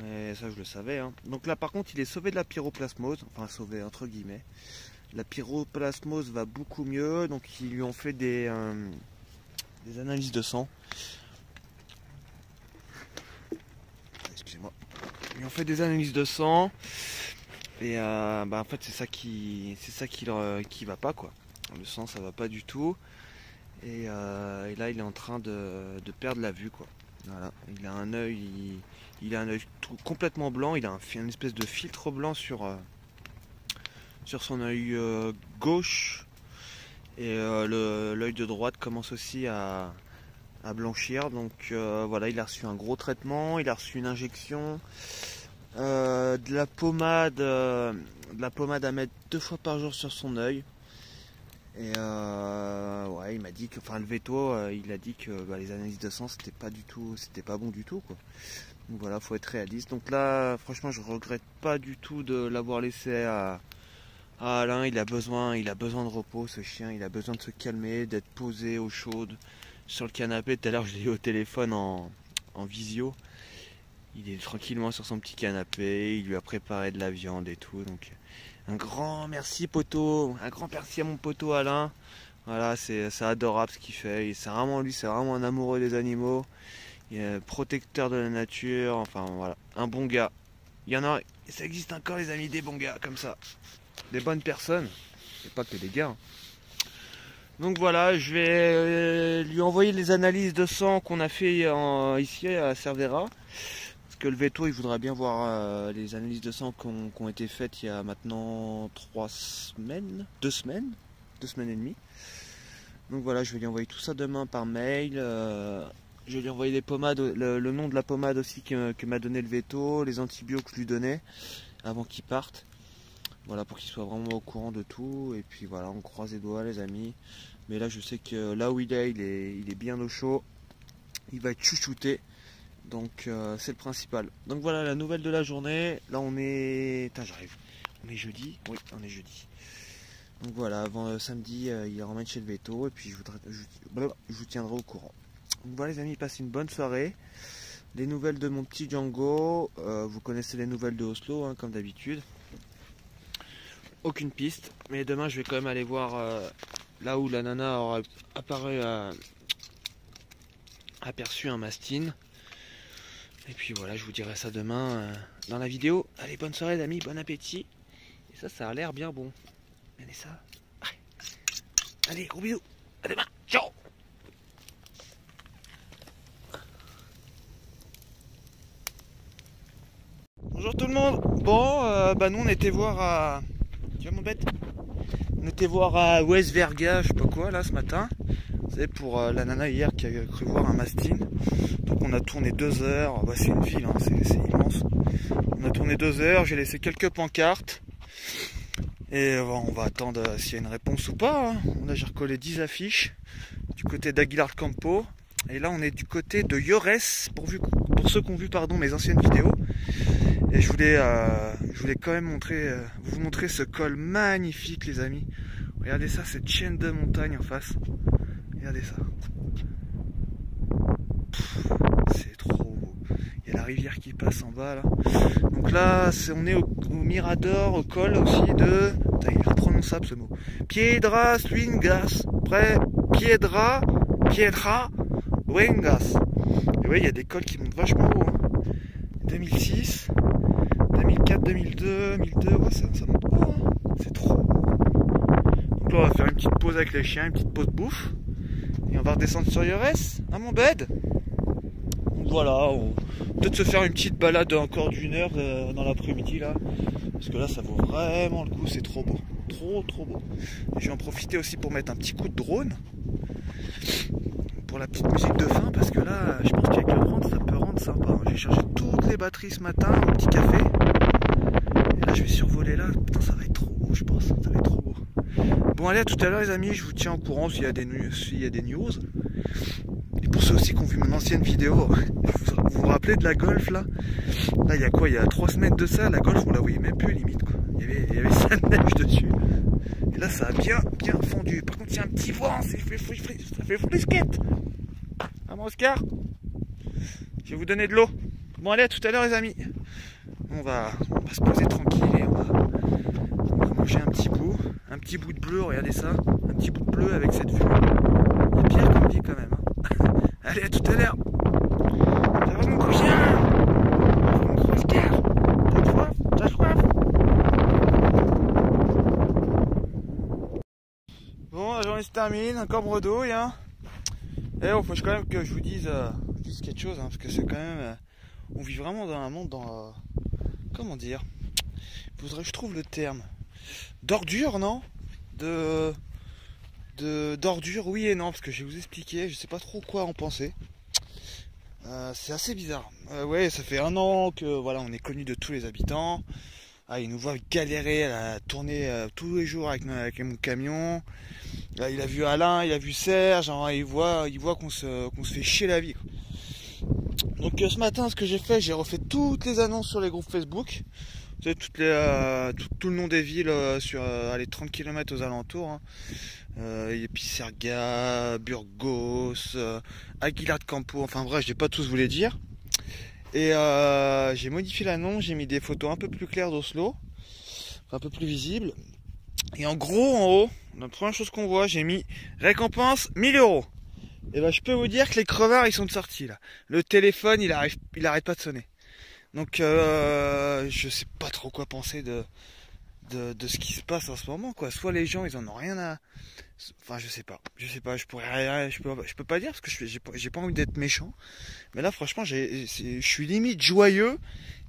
Et ça je le savais. Hein. Donc là par contre il est sauvé de la pyroplasmose. Enfin sauvé entre guillemets. La pyroplasmose va beaucoup mieux. Donc ils lui ont fait des analyses de sang. Excusez-moi. Ils lui ont fait des analyses de sang. Et en fait c'est ça qui va pas quoi. Le sang ça va pas du tout. Et là il est en train de perdre la vue quoi. Voilà. Il a un œil complètement blanc. Il a une espèce de filtre blanc sur son œil gauche. Et l'œil de droite commence aussi à blanchir. Donc voilà, il a reçu un gros traitement. Il a reçu une injection. De la pommade à mettre 2 fois par jour sur son œil. Et ouais, il m'a dit que, enfin le veto, il a dit que les analyses de sang c'était pas bon du tout quoi. Donc voilà, faut être réaliste. Donc là, franchement, je regrette pas du tout de l'avoir laissé à Alain. Il a besoin de repos, ce chien. Il a besoin de se calmer, d'être posé au chaud sur le canapé. Tout à l'heure, je l'ai eu au téléphone en visio. Il est tranquillement sur son petit canapé, il lui a préparé de la viande et tout. Donc un grand merci poteau, un grand merci à mon poteau Alain. Voilà, c'est adorable ce qu'il fait. C'est vraiment un amoureux des animaux. Il est protecteur de la nature, enfin voilà, un bon gars. Il y en a, ça existe encore les amis, des bons gars comme ça. Des bonnes personnes, et pas que des gars. Hein. Donc voilà, je vais lui envoyer les analyses de sang qu'on a fait ici à Cervera. Que le veto il voudra bien voir les analyses de sang qui ont été faites il y a maintenant 2 semaines et demie. Donc voilà, je vais lui envoyer tout ça demain par mail. Je vais lui envoyer les pommades, le nom de la pommade aussi que m'a donné le veto, les antibiotiques que je lui donnais avant qu'il parte. Voilà, pour qu'il soit vraiment au courant de tout. Et puis voilà, on croise les doigts les amis. Mais là je sais que là où il est bien au chaud. Il va être chouchouté. Donc c'est le principal. Donc voilà la nouvelle de la journée. Là on est... j'arrive. On est jeudi? Oui, on est jeudi. Donc voilà, avant samedi, il ramène chez le veto. Et puis je vous tiendrai au courant. Donc voilà les amis, passez une bonne soirée. Des nouvelles de mon petit Django. Vous connaissez les nouvelles de Oslo, hein, comme d'habitude. Aucune piste. Mais demain je vais quand même aller voir là où la nana aura aperçu un mastin. Et puis voilà, je vous dirai ça demain dans la vidéo. Allez, bonne soirée les amis, bon appétit. Et ça a l'air bien bon. Regardez ça. Allez, gros bisous. À demain. Ciao. Bonjour tout le monde. Bon, nous on était voir à... Tu vois mon bête? On était voir à West Verga, je sais pas quoi là ce matin. C'est pour la nana hier qui a cru voir un mastin. Donc on a tourné 2 heures. Bah, c'est une ville, hein, c'est immense. On a tourné 2 heures, j'ai laissé quelques pancartes. Et on va attendre s'il y a une réponse ou pas. Hein. Là j'ai recollé 10 affiches du côté d'Aguilar Campo. Et là on est du côté de Llores, pour ceux qui ont vu mes anciennes vidéos. Et je voulais quand même vous montrer ce col magnifique les amis. Regardez ça, cette chaîne de montagne en face. Regardez ça. C'est trop beau. Il y a la rivière qui passe en bas là. Donc là, on est au Mirador, au col aussi de... Putain, il est imprononçable ce mot. Piedras Luengas. Près Piedra Luengas. Et oui, il y a des cols qui montent vachement haut. Hein. 2006, 2004, 2002, 2002, ouais, ça monte haut. Hein. C'est trop beau. Donc là, on va faire une petite pause avec les chiens, une petite pause bouffe. Et on va redescendre sur Llores, à mon bed. Donc voilà, peut-être se faire une petite balade encore d'1 heure dans l'après-midi là. Parce que là, ça vaut vraiment le coup, c'est trop beau. Trop beau. Et je vais en profiter aussi pour mettre un petit coup de drone. Pour la petite musique de fin, parce que là, je pense qu'avec le drone, ça peut rendre sympa. J'ai chargé toutes les batteries ce matin au petit café. Et là, je vais survoler là. Putain, ça va être trop beau, je pense. Ça va être trop beau. Bon, allez, à tout à l'heure, les amis. Je vous tiens au courant s'il y a des news. Et pour ceux aussi qui ont vu mon ancienne vidéo, vous vous rappelez de la Golf là? Là, il y a quoi? Il y a 3 semaines de ça, la Golf, vous la voyez même plus limite quoi. Il y avait ça de neige dessus. Et là, ça a bien fondu. Par contre, il y a un petit vent, ça fait frisquette. Ah, mon Oscar, je vais vous donner de l'eau. Bon, allez, à tout à l'heure, les amis. On va se poser tranquille et on va manger un petit bout de bleu, regardez ça. Un petit bout de bleu avec cette vue. Il y a pire comme vie quand même. Hein. Allez, à tout à l'heure. Ça va, mon chien? Mon gros Oscar. T'as soif? Bon, la journée se termine, encore bredouille. Hein. Et il faut quand même que je vous dise quelque chose, hein, parce que c'est quand même... on vit vraiment dans un monde comment dire? Faudrait que je trouve le terme. D'ordure, non? D'ordure, oui et non, parce que je vais vous expliquer, je sais pas trop quoi en penser. C'est assez bizarre. Ouais, ça fait 1 an que voilà, on est connu de tous les habitants. Ah, ils nous voient galérer à tourner tous les jours avec mon camion. Là, il a vu Alain, il a vu Serge, hein, il voit qu'on se fait chier la vie. Quoi. Donc ce matin, ce que j'ai fait, j'ai refait toutes les annonces sur les groupes Facebook. Vous savez, tout le nom des villes sur les 30 km aux alentours. Hein. Et puis Serga, Burgos, Aguilar Campo, enfin bref, je vais pas tous vous les dire. Et j'ai modifié l'annonce, j'ai mis des photos un peu plus claires d'Oslo, un peu plus visibles. Et en gros, en haut, la première chose qu'on voit, j'ai mis récompense 1000 €. Et ben je peux vous dire que les crevards ils sont sortis là. Le téléphone il arrête pas de sonner. Donc je sais pas trop quoi penser de ce qui se passe en ce moment quoi. Soit les gens ils en ont rien à... Enfin je sais pas, je peux pas dire parce que j'ai pas envie d'être méchant. Mais là franchement je suis limite joyeux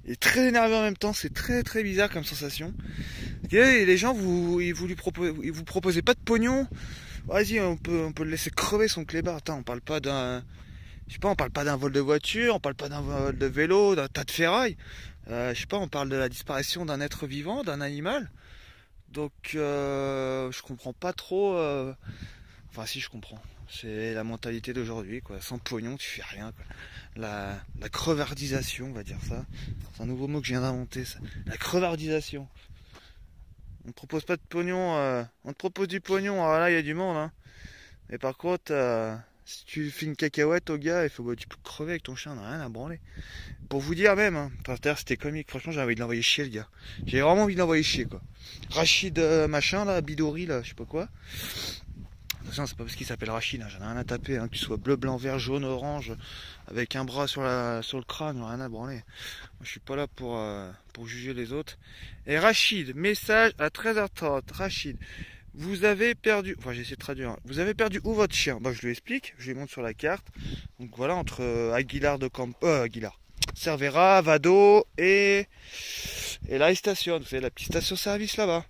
et très énervé en même temps, c'est très très bizarre comme sensation. Et les gens vous proposez pas de pognon. Vas-y, on peut le laisser crever son clébard. Attends, on parle pas d'un... Je sais pas, on parle pas d'un vol de voiture, on parle pas d'un vol de vélo, d'un tas de ferraille. Je sais pas, on parle de la disparition d'un être vivant, d'un animal. Donc, je comprends pas trop... Enfin, si, je comprends. C'est la mentalité d'aujourd'hui, quoi. Sans pognon, tu fais rien, quoi. La crevardisation, on va dire ça. C'est un nouveau mot que je viens d'inventer, ça. La crevardisation. On te propose pas de pognon, on te propose du pognon, alors là il y a du monde, hein. Mais par contre, si tu fais une cacahuète au gars, tu peux crever avec ton chien, on n'a rien à branler. Pour vous dire même, hein, c'était comique, franchement j'ai envie de l'envoyer chier le gars. J'ai vraiment envie de l'envoyer chier quoi. Rachid machin là, Bidori là, je sais pas quoi. Attention, c'est pas parce qu'il s'appelle Rachid, hein, j'en ai rien à taper, hein, qu'il soit bleu, blanc, vert, jaune, orange, avec un bras sur le crâne, rien à branler. Moi, je suis pas là pour juger les autres. Et Rachid, message à 13h30. Rachid, vous avez perdu, enfin j'ai essayé de traduire, hein. Vous avez perdu où votre chien? Bah je lui explique, je lui montre sur la carte. Donc voilà, entre Aguilar de Campo, Aguilar, Cervera, Vado et là il stationne, c'est la petite station-service là-bas.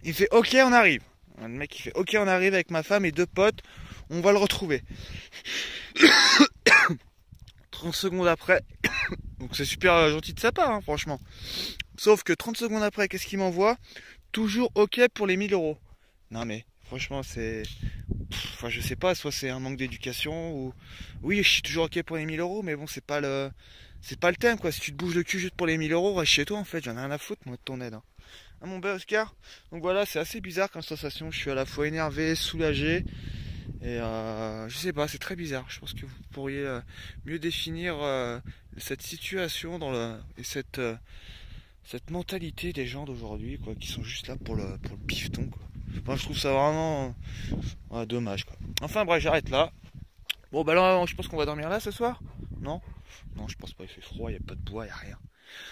Il fait ok, on arrive. Le mec il fait ok, on arrive avec ma femme et 2 potes, on va le retrouver. 30 secondes après, donc c'est super gentil de sa part, hein, franchement. Sauf que 30 secondes après, qu'est-ce qu'il m'envoie? Toujours ok pour les 1000 euros. Non mais franchement c'est... Enfin je sais pas, soit c'est un manque d'éducation ou... Oui je suis toujours ok pour les 1000 euros, mais bon c'est pas le... C'est pas le thème quoi. Si tu te bouges le cul juste pour les 1000 euros, reste chez toi en fait, j'en ai rien à foutre moi de ton aide, hein. Hein, mon bel Oscar. Donc voilà, c'est assez bizarre comme sensation, je suis à la fois énervé, soulagé. Et je sais pas, c'est très bizarre. Je pense que vous pourriez mieux définir cette situation dans et cette mentalité des gens d'aujourd'hui, quoi, qui sont juste là pour le bifton, quoi. Enfin, je trouve ça vraiment dommage, quoi. Enfin bref, j'arrête là. Bon bah là, je pense qu'on va dormir là ce soir. Non? Non, je pense pas, il fait froid, il n'y a pas de bois, il n'y a rien.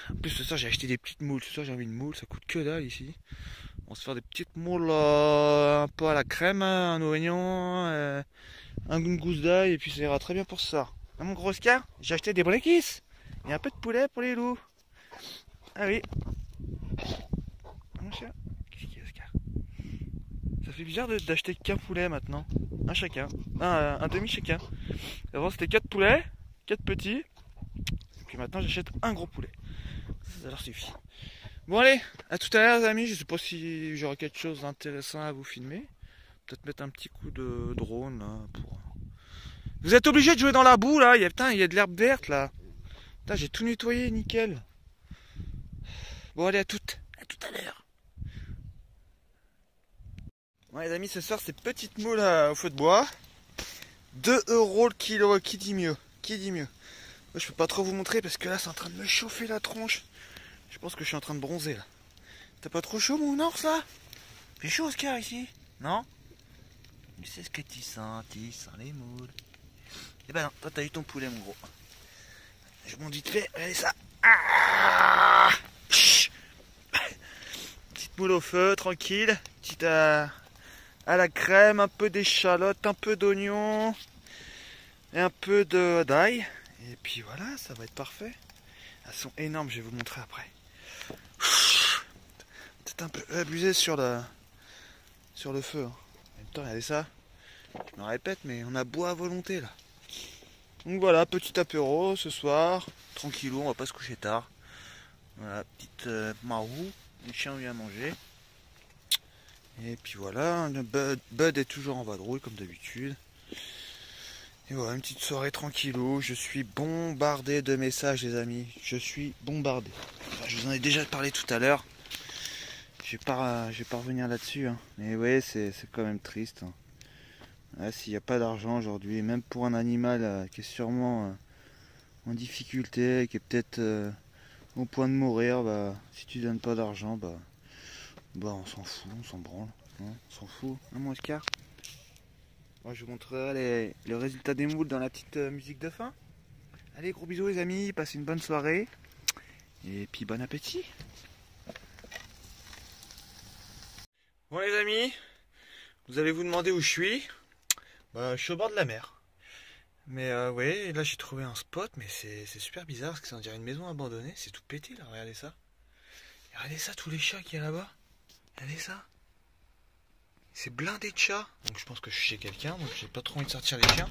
En plus ce soir j'ai acheté des petites moules. Ce soir j'ai envie de moules, ça coûte que dalle ici. On va se faire des petites moules un peu à la crème, hein, un oignon, une gousse d'ail, et puis ça ira très bien pour ça. Hein, mon gros Oscar, j'ai acheté des brekis et un peu de poulet pour les loups. Ah oui. Mon chien. Qu'est-ce qu'il y a, Oscar? Ça fait bizarre d'acheter qu'un poulet maintenant. Un chacun. Un demi chacun. Avant c'était 4 poulets, 4 petits. Et puis maintenant j'achète un gros poulet. Ça leur suffit. Bon allez, à tout à l'heure les amis. Je sais pas si j'aurai quelque chose d'intéressant à vous filmer. Peut-être mettre un petit coup de drone là pour... Vous êtes obligé de jouer dans la boue là. Putain, il y a de l'herbe verte là. Putain, j'ai tout nettoyé, nickel. Bon allez, à tout à l'heure. Bon les amis, ce soir c'est petite moule au feu de bois. 2 € le kilo, qui dit mieux? Qui dit mieux? Moi, je peux pas trop vous montrer parce que là c'est en train de me chauffer la tronche. Je pense que je suis en train de bronzer là. T'as pas trop chaud mon ours là? Fait chaud Oscar ici? Non? Mais c'est ce que tu sens les moules. Eh ben non, toi t'as eu ton poulet mon gros. Je m'en dis de fait, regardez ça. Ah, petite moule au feu, tranquille. Petite à la crème, un peu d'échalote, un peu d'oignon et un peu d'ail. Et puis voilà, ça va être parfait. Elles sont énormes, je vais vous montrer après. Peut-être un peu abusé sur le feu, hein. En même temps, regardez ça. Je me répète, mais on a bois à volonté là. Donc voilà, petit apéro ce soir. Tranquillou, on va pas se coucher tard. Voilà, petite marou. Le chien vient manger. Et puis voilà, le Bud est toujours en vadrouille comme d'habitude. Et voilà, une petite soirée tranquillou. Je suis bombardé de messages les amis. Je suis bombardé. Enfin, je vous en ai déjà parlé tout à l'heure. Je vais pas revenir là-dessus, hein. Mais ouais, c'est quand même triste, hein. Ah, s'il n'y a pas d'argent aujourd'hui, même pour un animal qui est sûrement en difficulté, qui est peut-être au point de mourir, bah, si tu donnes pas d'argent, bah on s'en fout, on s'en branle, hein, on s'en fout, hein mon Oscar. Moi je vous montrerai le résultat des moules dans la petite musique de fin. Allez, gros bisous les amis, passez une bonne soirée, et puis bon appétit. Bon les amis, vous allez vous demander où je suis. Bah, je suis au bord de la mer. Mais ouais, là j'ai trouvé un spot, mais c'est super bizarre parce que ça on dirait une maison abandonnée. C'est tout pété là, regardez ça. Et regardez ça, tous les chats qu'il y a là-bas. Regardez ça. C'est blindé de chats. Donc je pense que je suis chez quelqu'un, donc j'ai pas trop envie de sortir les chiens.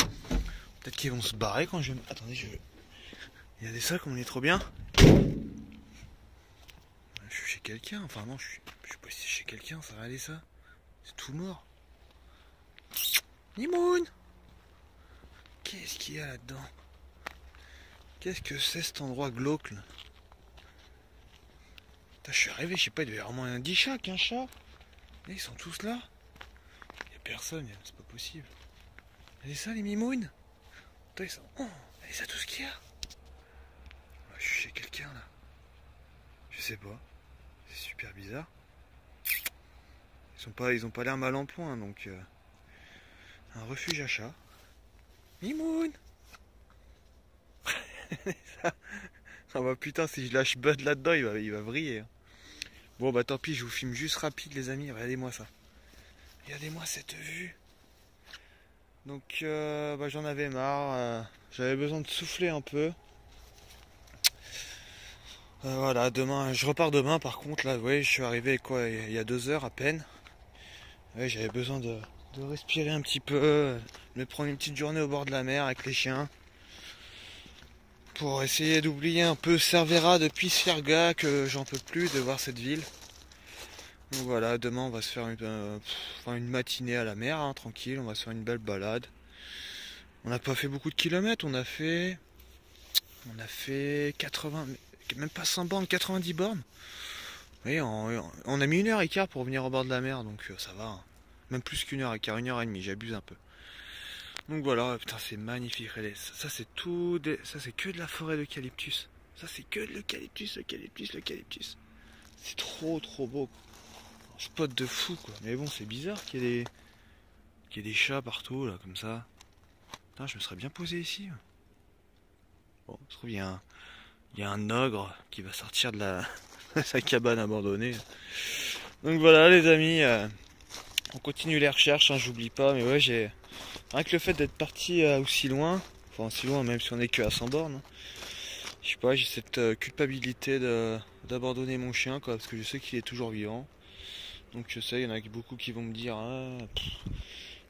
Peut-être qu'ils vont se barrer quand je... Attendez, regardez ça, comme on est trop bien. Je suis chez quelqu'un, enfin non, je suis pas chez quelqu'un, ça, regardez ça. C'est tout mort. Nimoun! Qu'est-ce qu'il y a là-dedans? Qu'est-ce que c'est cet endroit glauque là? Putain, je suis arrivé, je sais pas, il devait y avoir au moins 10 chats, 15 chats. Et ils sont tous là. Il n'y a personne, c'est pas possible. Regardez ça les mimounes. Putain, ils sont... Oh, regardez ça tout ce qu'il y a. Je suis chez quelqu'un là. Je sais pas. C'est super bizarre. Ils ont pas l'air mal en point donc... un refuge à chat. Mimoun. Ah bah putain, si je lâche Bud là-dedans, il va vriller. Bon bah tant pis, je vous filme juste rapide les amis, regardez-moi ça. Regardez-moi cette vue. Donc bah, j'en avais marre, j'avais besoin de souffler un peu. Voilà, demain, je repars demain par contre, là, ouais, je suis arrivé quoi, il y a 2 heures à peine. Ouais, j'avais besoin de respirer un petit peu, de prendre une petite journée au bord de la mer avec les chiens. Pour essayer d'oublier un peu Cervera depuis Sferga, que j'en peux plus de voir cette ville. Donc voilà, demain on va se faire une matinée à la mer, hein, tranquille, on va se faire une belle balade. On n'a pas fait beaucoup de kilomètres, on a fait 80, même pas 100 bornes, 90 bornes. Oui, on a mis 1h15 pour venir au bord de la mer, donc ça va. Hein. Même plus qu'1h15, 1h30, j'abuse un peu. Donc voilà, putain c'est magnifique. Ça c'est tout, ça c'est que de la forêt d'eucalyptus. Ça c'est que de l'eucalyptus. C'est trop beau. Un spot de fou quoi. Mais bon, c'est bizarre qu'il y ait des chats partout là comme ça. Putain, je me serais bien posé ici. Bon, je trouve il y a un ogre qui va sortir de sa cabane abandonnée. Donc voilà les amis, on continue les recherches, hein, j'oublie pas, mais ouais rien que le fait d'être parti aussi loin, enfin si loin même si on est que à 100 bornes, hein, je sais pas, j'ai cette culpabilité d'abandonner mon chien quoi, parce que je sais qu'il est toujours vivant. Donc je sais, il y en a beaucoup qui vont me dire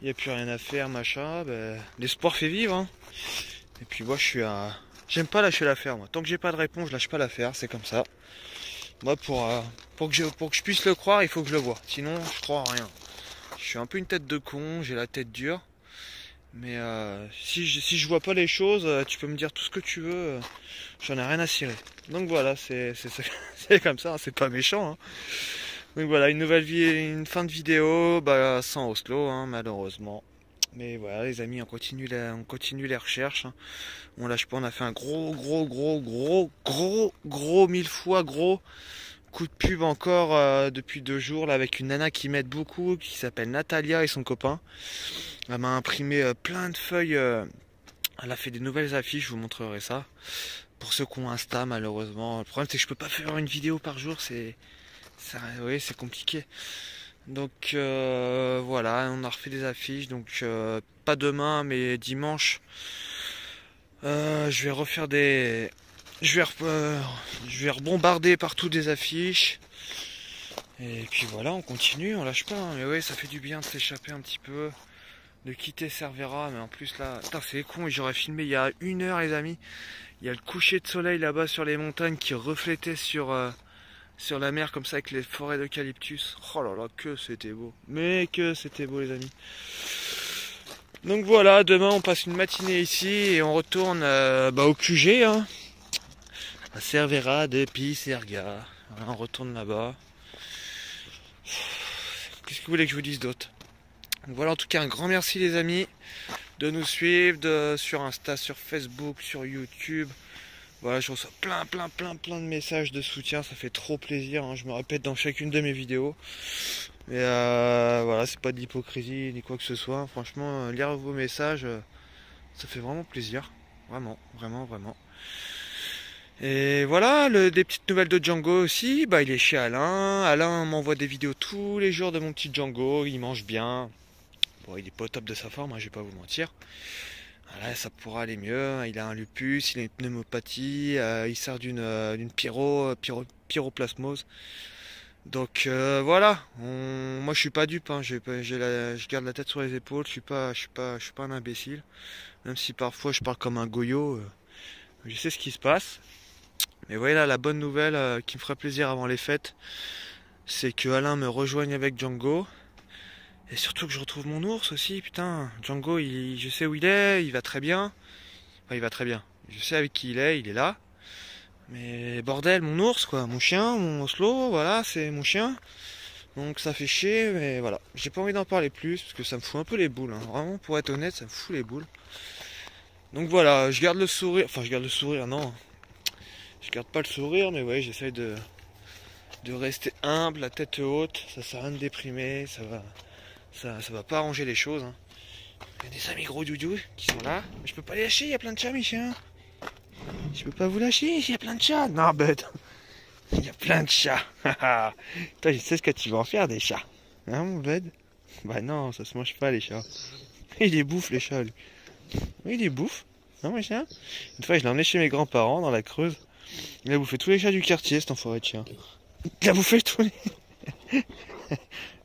il n'y a plus rien à faire, machin, ben, l'espoir fait vivre hein. Et puis moi j'aime pas lâcher l'affaire moi. Tant que j'ai pas de réponse, je lâche pas l'affaire, c'est comme ça. Moi pour que je puisse le croire, il faut que je le vois. Sinon je crois en rien. Je suis un peu une tête de con, j'ai la tête dure. Mais si je vois pas les choses, tu peux me dire tout ce que tu veux, j'en ai rien à cirer. Donc voilà, c'est comme ça, hein, c'est pas méchant. Hein. Donc voilà, une fin de vidéo, bah, sans Oslo, hein, malheureusement. Mais voilà les amis, on continue les recherches. Hein. On lâche pas, on a fait un gros 1000 fois gros coup de pub encore depuis 2 jours là avec une nana qui m'aide beaucoup, qui s'appelle Natalia et son copain. Elle m'a imprimé plein de feuilles, elle a fait des nouvelles affiches, je vous montrerai ça. Pour ceux qui ont Insta malheureusement, le problème c'est que je peux pas faire une vidéo par jour, c'est compliqué. Donc voilà, on a refait des affiches, donc pas demain mais dimanche. Je vais refaire je vais rebombarder partout des affiches. Et puis voilà, on continue, on lâche pas. Hein. Mais ouais, ça fait du bien de s'échapper un petit peu, de quitter Cervera. Mais en plus là, putain, c'est con. J'aurais filmé il y a 1 heure, les amis. Il y a le coucher de soleil là-bas sur les montagnes qui reflétait sur la mer comme ça avec les forêts d'eucalyptus. Oh là là, que c'était beau. Mais que c'était beau, les amis. Donc voilà, demain on passe une matinée ici et on retourne au QG, hein, à Cervera de Piserga. Voilà, on retourne là-bas. Qu'est-ce que vous voulez que je vous dise d'autre? Voilà, en tout cas un grand merci les amis de nous suivre sur Insta, sur Facebook, sur YouTube. Voilà, je reçois plein de messages de soutien, ça fait trop plaisir, hein, je me répète dans chacune de mes vidéos. Mais voilà, c'est pas de l'hypocrisie ni quoi que ce soit. Franchement, lire vos messages, ça fait vraiment plaisir. Vraiment. Et voilà, des petites nouvelles de Django aussi. Bah, il est chez Alain. Alain m'envoie des vidéos tous les jours de mon petit Django. Il mange bien. Bon, il est pas au top de sa forme, hein, je vais pas vous mentir. Voilà, ça pourra aller mieux. Il a un lupus, il a une pneumopathie. Il sort d'une pyroplasmose. Donc voilà, moi je suis pas dupe, hein. Je garde la tête sur les épaules, je suis pas un imbécile, même si parfois je parle comme un goyot, je sais ce qui se passe. Mais voilà, la bonne nouvelle qui me ferait plaisir avant les fêtes, c'est que Alain me rejoigne avec Django, et surtout que je retrouve mon ours aussi, putain, Django, je sais où il est, il va très bien, enfin il va très bien, je sais avec qui il est là. Mais bordel, mon ours quoi, mon chien, mon Oslo, voilà, c'est mon chien. Donc ça fait chier, mais voilà. J'ai pas envie d'en parler plus, parce que ça me fout un peu les boules. Hein. Vraiment, pour être honnête, ça me fout les boules. Donc voilà, je garde le sourire. Enfin, je garde le sourire, non. Je garde pas le sourire, mais ouais, j'essaye de rester humble, la tête haute. Ça sert à rien de déprimer, ça va pas arranger les choses. Hein. Regardez ça, mes gros doudous qui sont là. Je peux pas les lâcher, il y a plein de chats, mes chiens. Je peux pas vous lâcher, il y a plein de chats. Non, bête. Il y a plein de chats. Toi, je sais ce que tu vas en faire des chats. Hein, mon bed? Bah non, ça se mange pas, les chats. Il les bouffe, les chats, lui. Oui, il les bouffe. Hein, mon chien? Une fois, je l'ai emmené chez mes grands-parents, dans la Creuse. Il a bouffé tous les chats du quartier, cet enfoiré de chien. Il a bouffé tous les...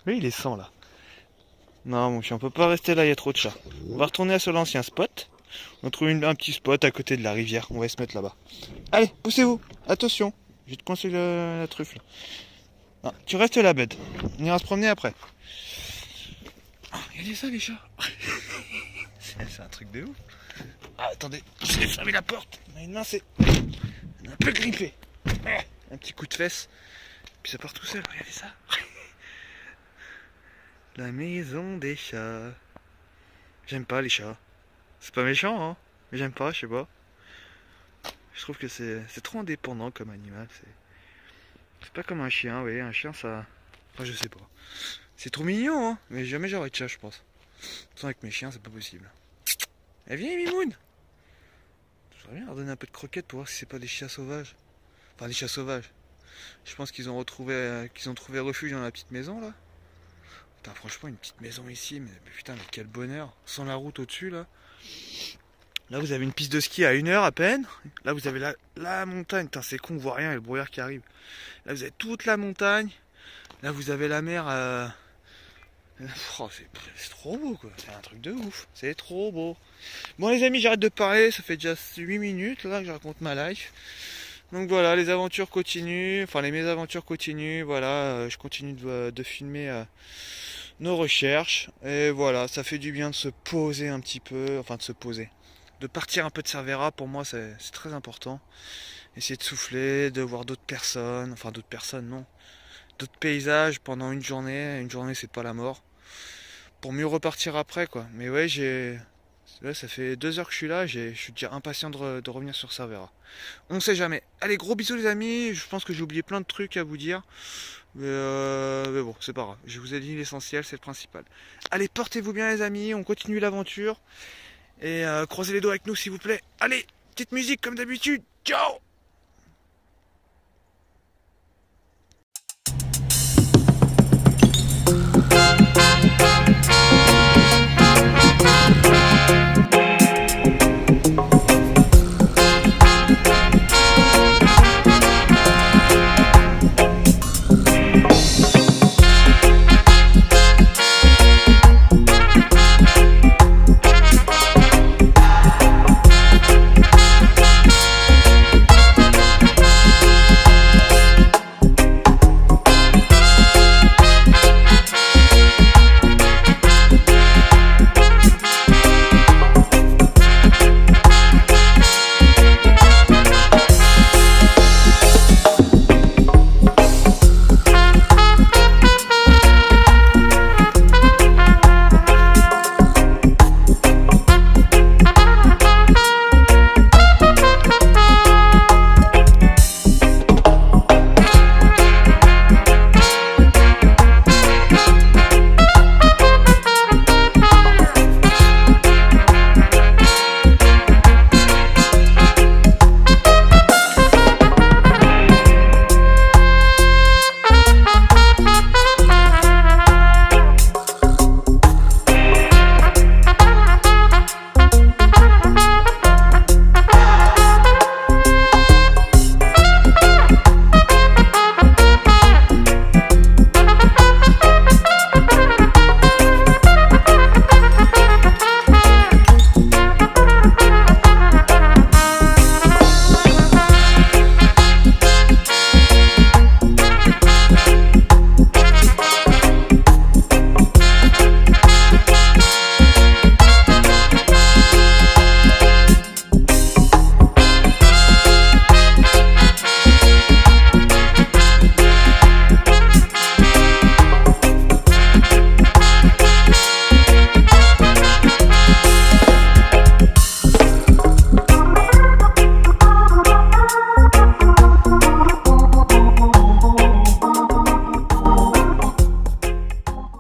Oui, il est sans, là. Non, mon chien, on peut pas rester là, il y a trop de chats. On va retourner sur l'ancien spot. On trouve un petit spot à côté de la rivière. On va se mettre là-bas. Allez, poussez-vous. Attention. Je vais te conseiller la truffe, là. Non, tu restes là, bête. On ira se promener après. Oh, regardez ça, les chats. C'est un truc de ouf. Ah, attendez, je vais fermer la porte. Une main, c'est un peu grippé. Un petit coup de fesse. Puis ça part tout seul, regardez ça. La maison des chats. J'aime pas les chats. C'est pas méchant, hein. Mais j'aime pas, je sais pas. Je trouve que c'est trop indépendant comme animal. C'est pas comme un chien, vous voyez. Un chien, ça... Enfin, je sais pas. C'est trop mignon, hein. Mais jamais j'aurais de chat, je pense. De toute façon, avec mes chiens, c'est pas possible. Eh, viens, Mimoun. J'aimerais bien leur donner un peu de croquettes pour voir si c'est pas des chats sauvages. Enfin, des chats sauvages. Je pense qu'ils ont trouvé refuge dans la petite maison, là. Putain, franchement, une petite maison ici, mais putain, mais quel bonheur. Sans la route au-dessus, là. Là, vous avez une piste de ski à 1 heure à peine. Là, vous avez la montagne. Putain, c'est con, on voit rien, il y a le brouillard qui arrive. Là, vous avez toute la montagne. Là, vous avez la mer. Oh, c'est trop beau, quoi. C'est un truc de ouf. C'est trop beau. Bon, les amis, j'arrête de parler. Ça fait déjà 8 minutes, là, que je raconte ma life. Donc voilà, les aventures continuent. Enfin, les mésaventures continuent. Voilà, je continue de filmer nos recherches. Et voilà, ça fait du bien de se poser un petit peu. Enfin, de se poser. De partir un peu de Cervera, pour moi, c'est très important. Essayer de souffler, de voir d'autres personnes. Enfin, d'autres personnes, non. D'autres paysages pendant une journée. Une journée, c'est pas la mort. Pour mieux repartir après, quoi. Mais ouais, là, ça fait 2 heures que je suis là. Je suis déjà impatient de revenir sur Cervera. On sait jamais. Allez, gros bisous, les amis. Je pense que j'ai oublié plein de trucs à vous dire. Mais bon, c'est pas grave. Je vous ai dit l'essentiel, c'est le principal. Allez, portez-vous bien, les amis. On continue l'aventure. Et croisez les doigts avec nous, s'il vous plaît. Allez, petite musique comme d'habitude. Ciao!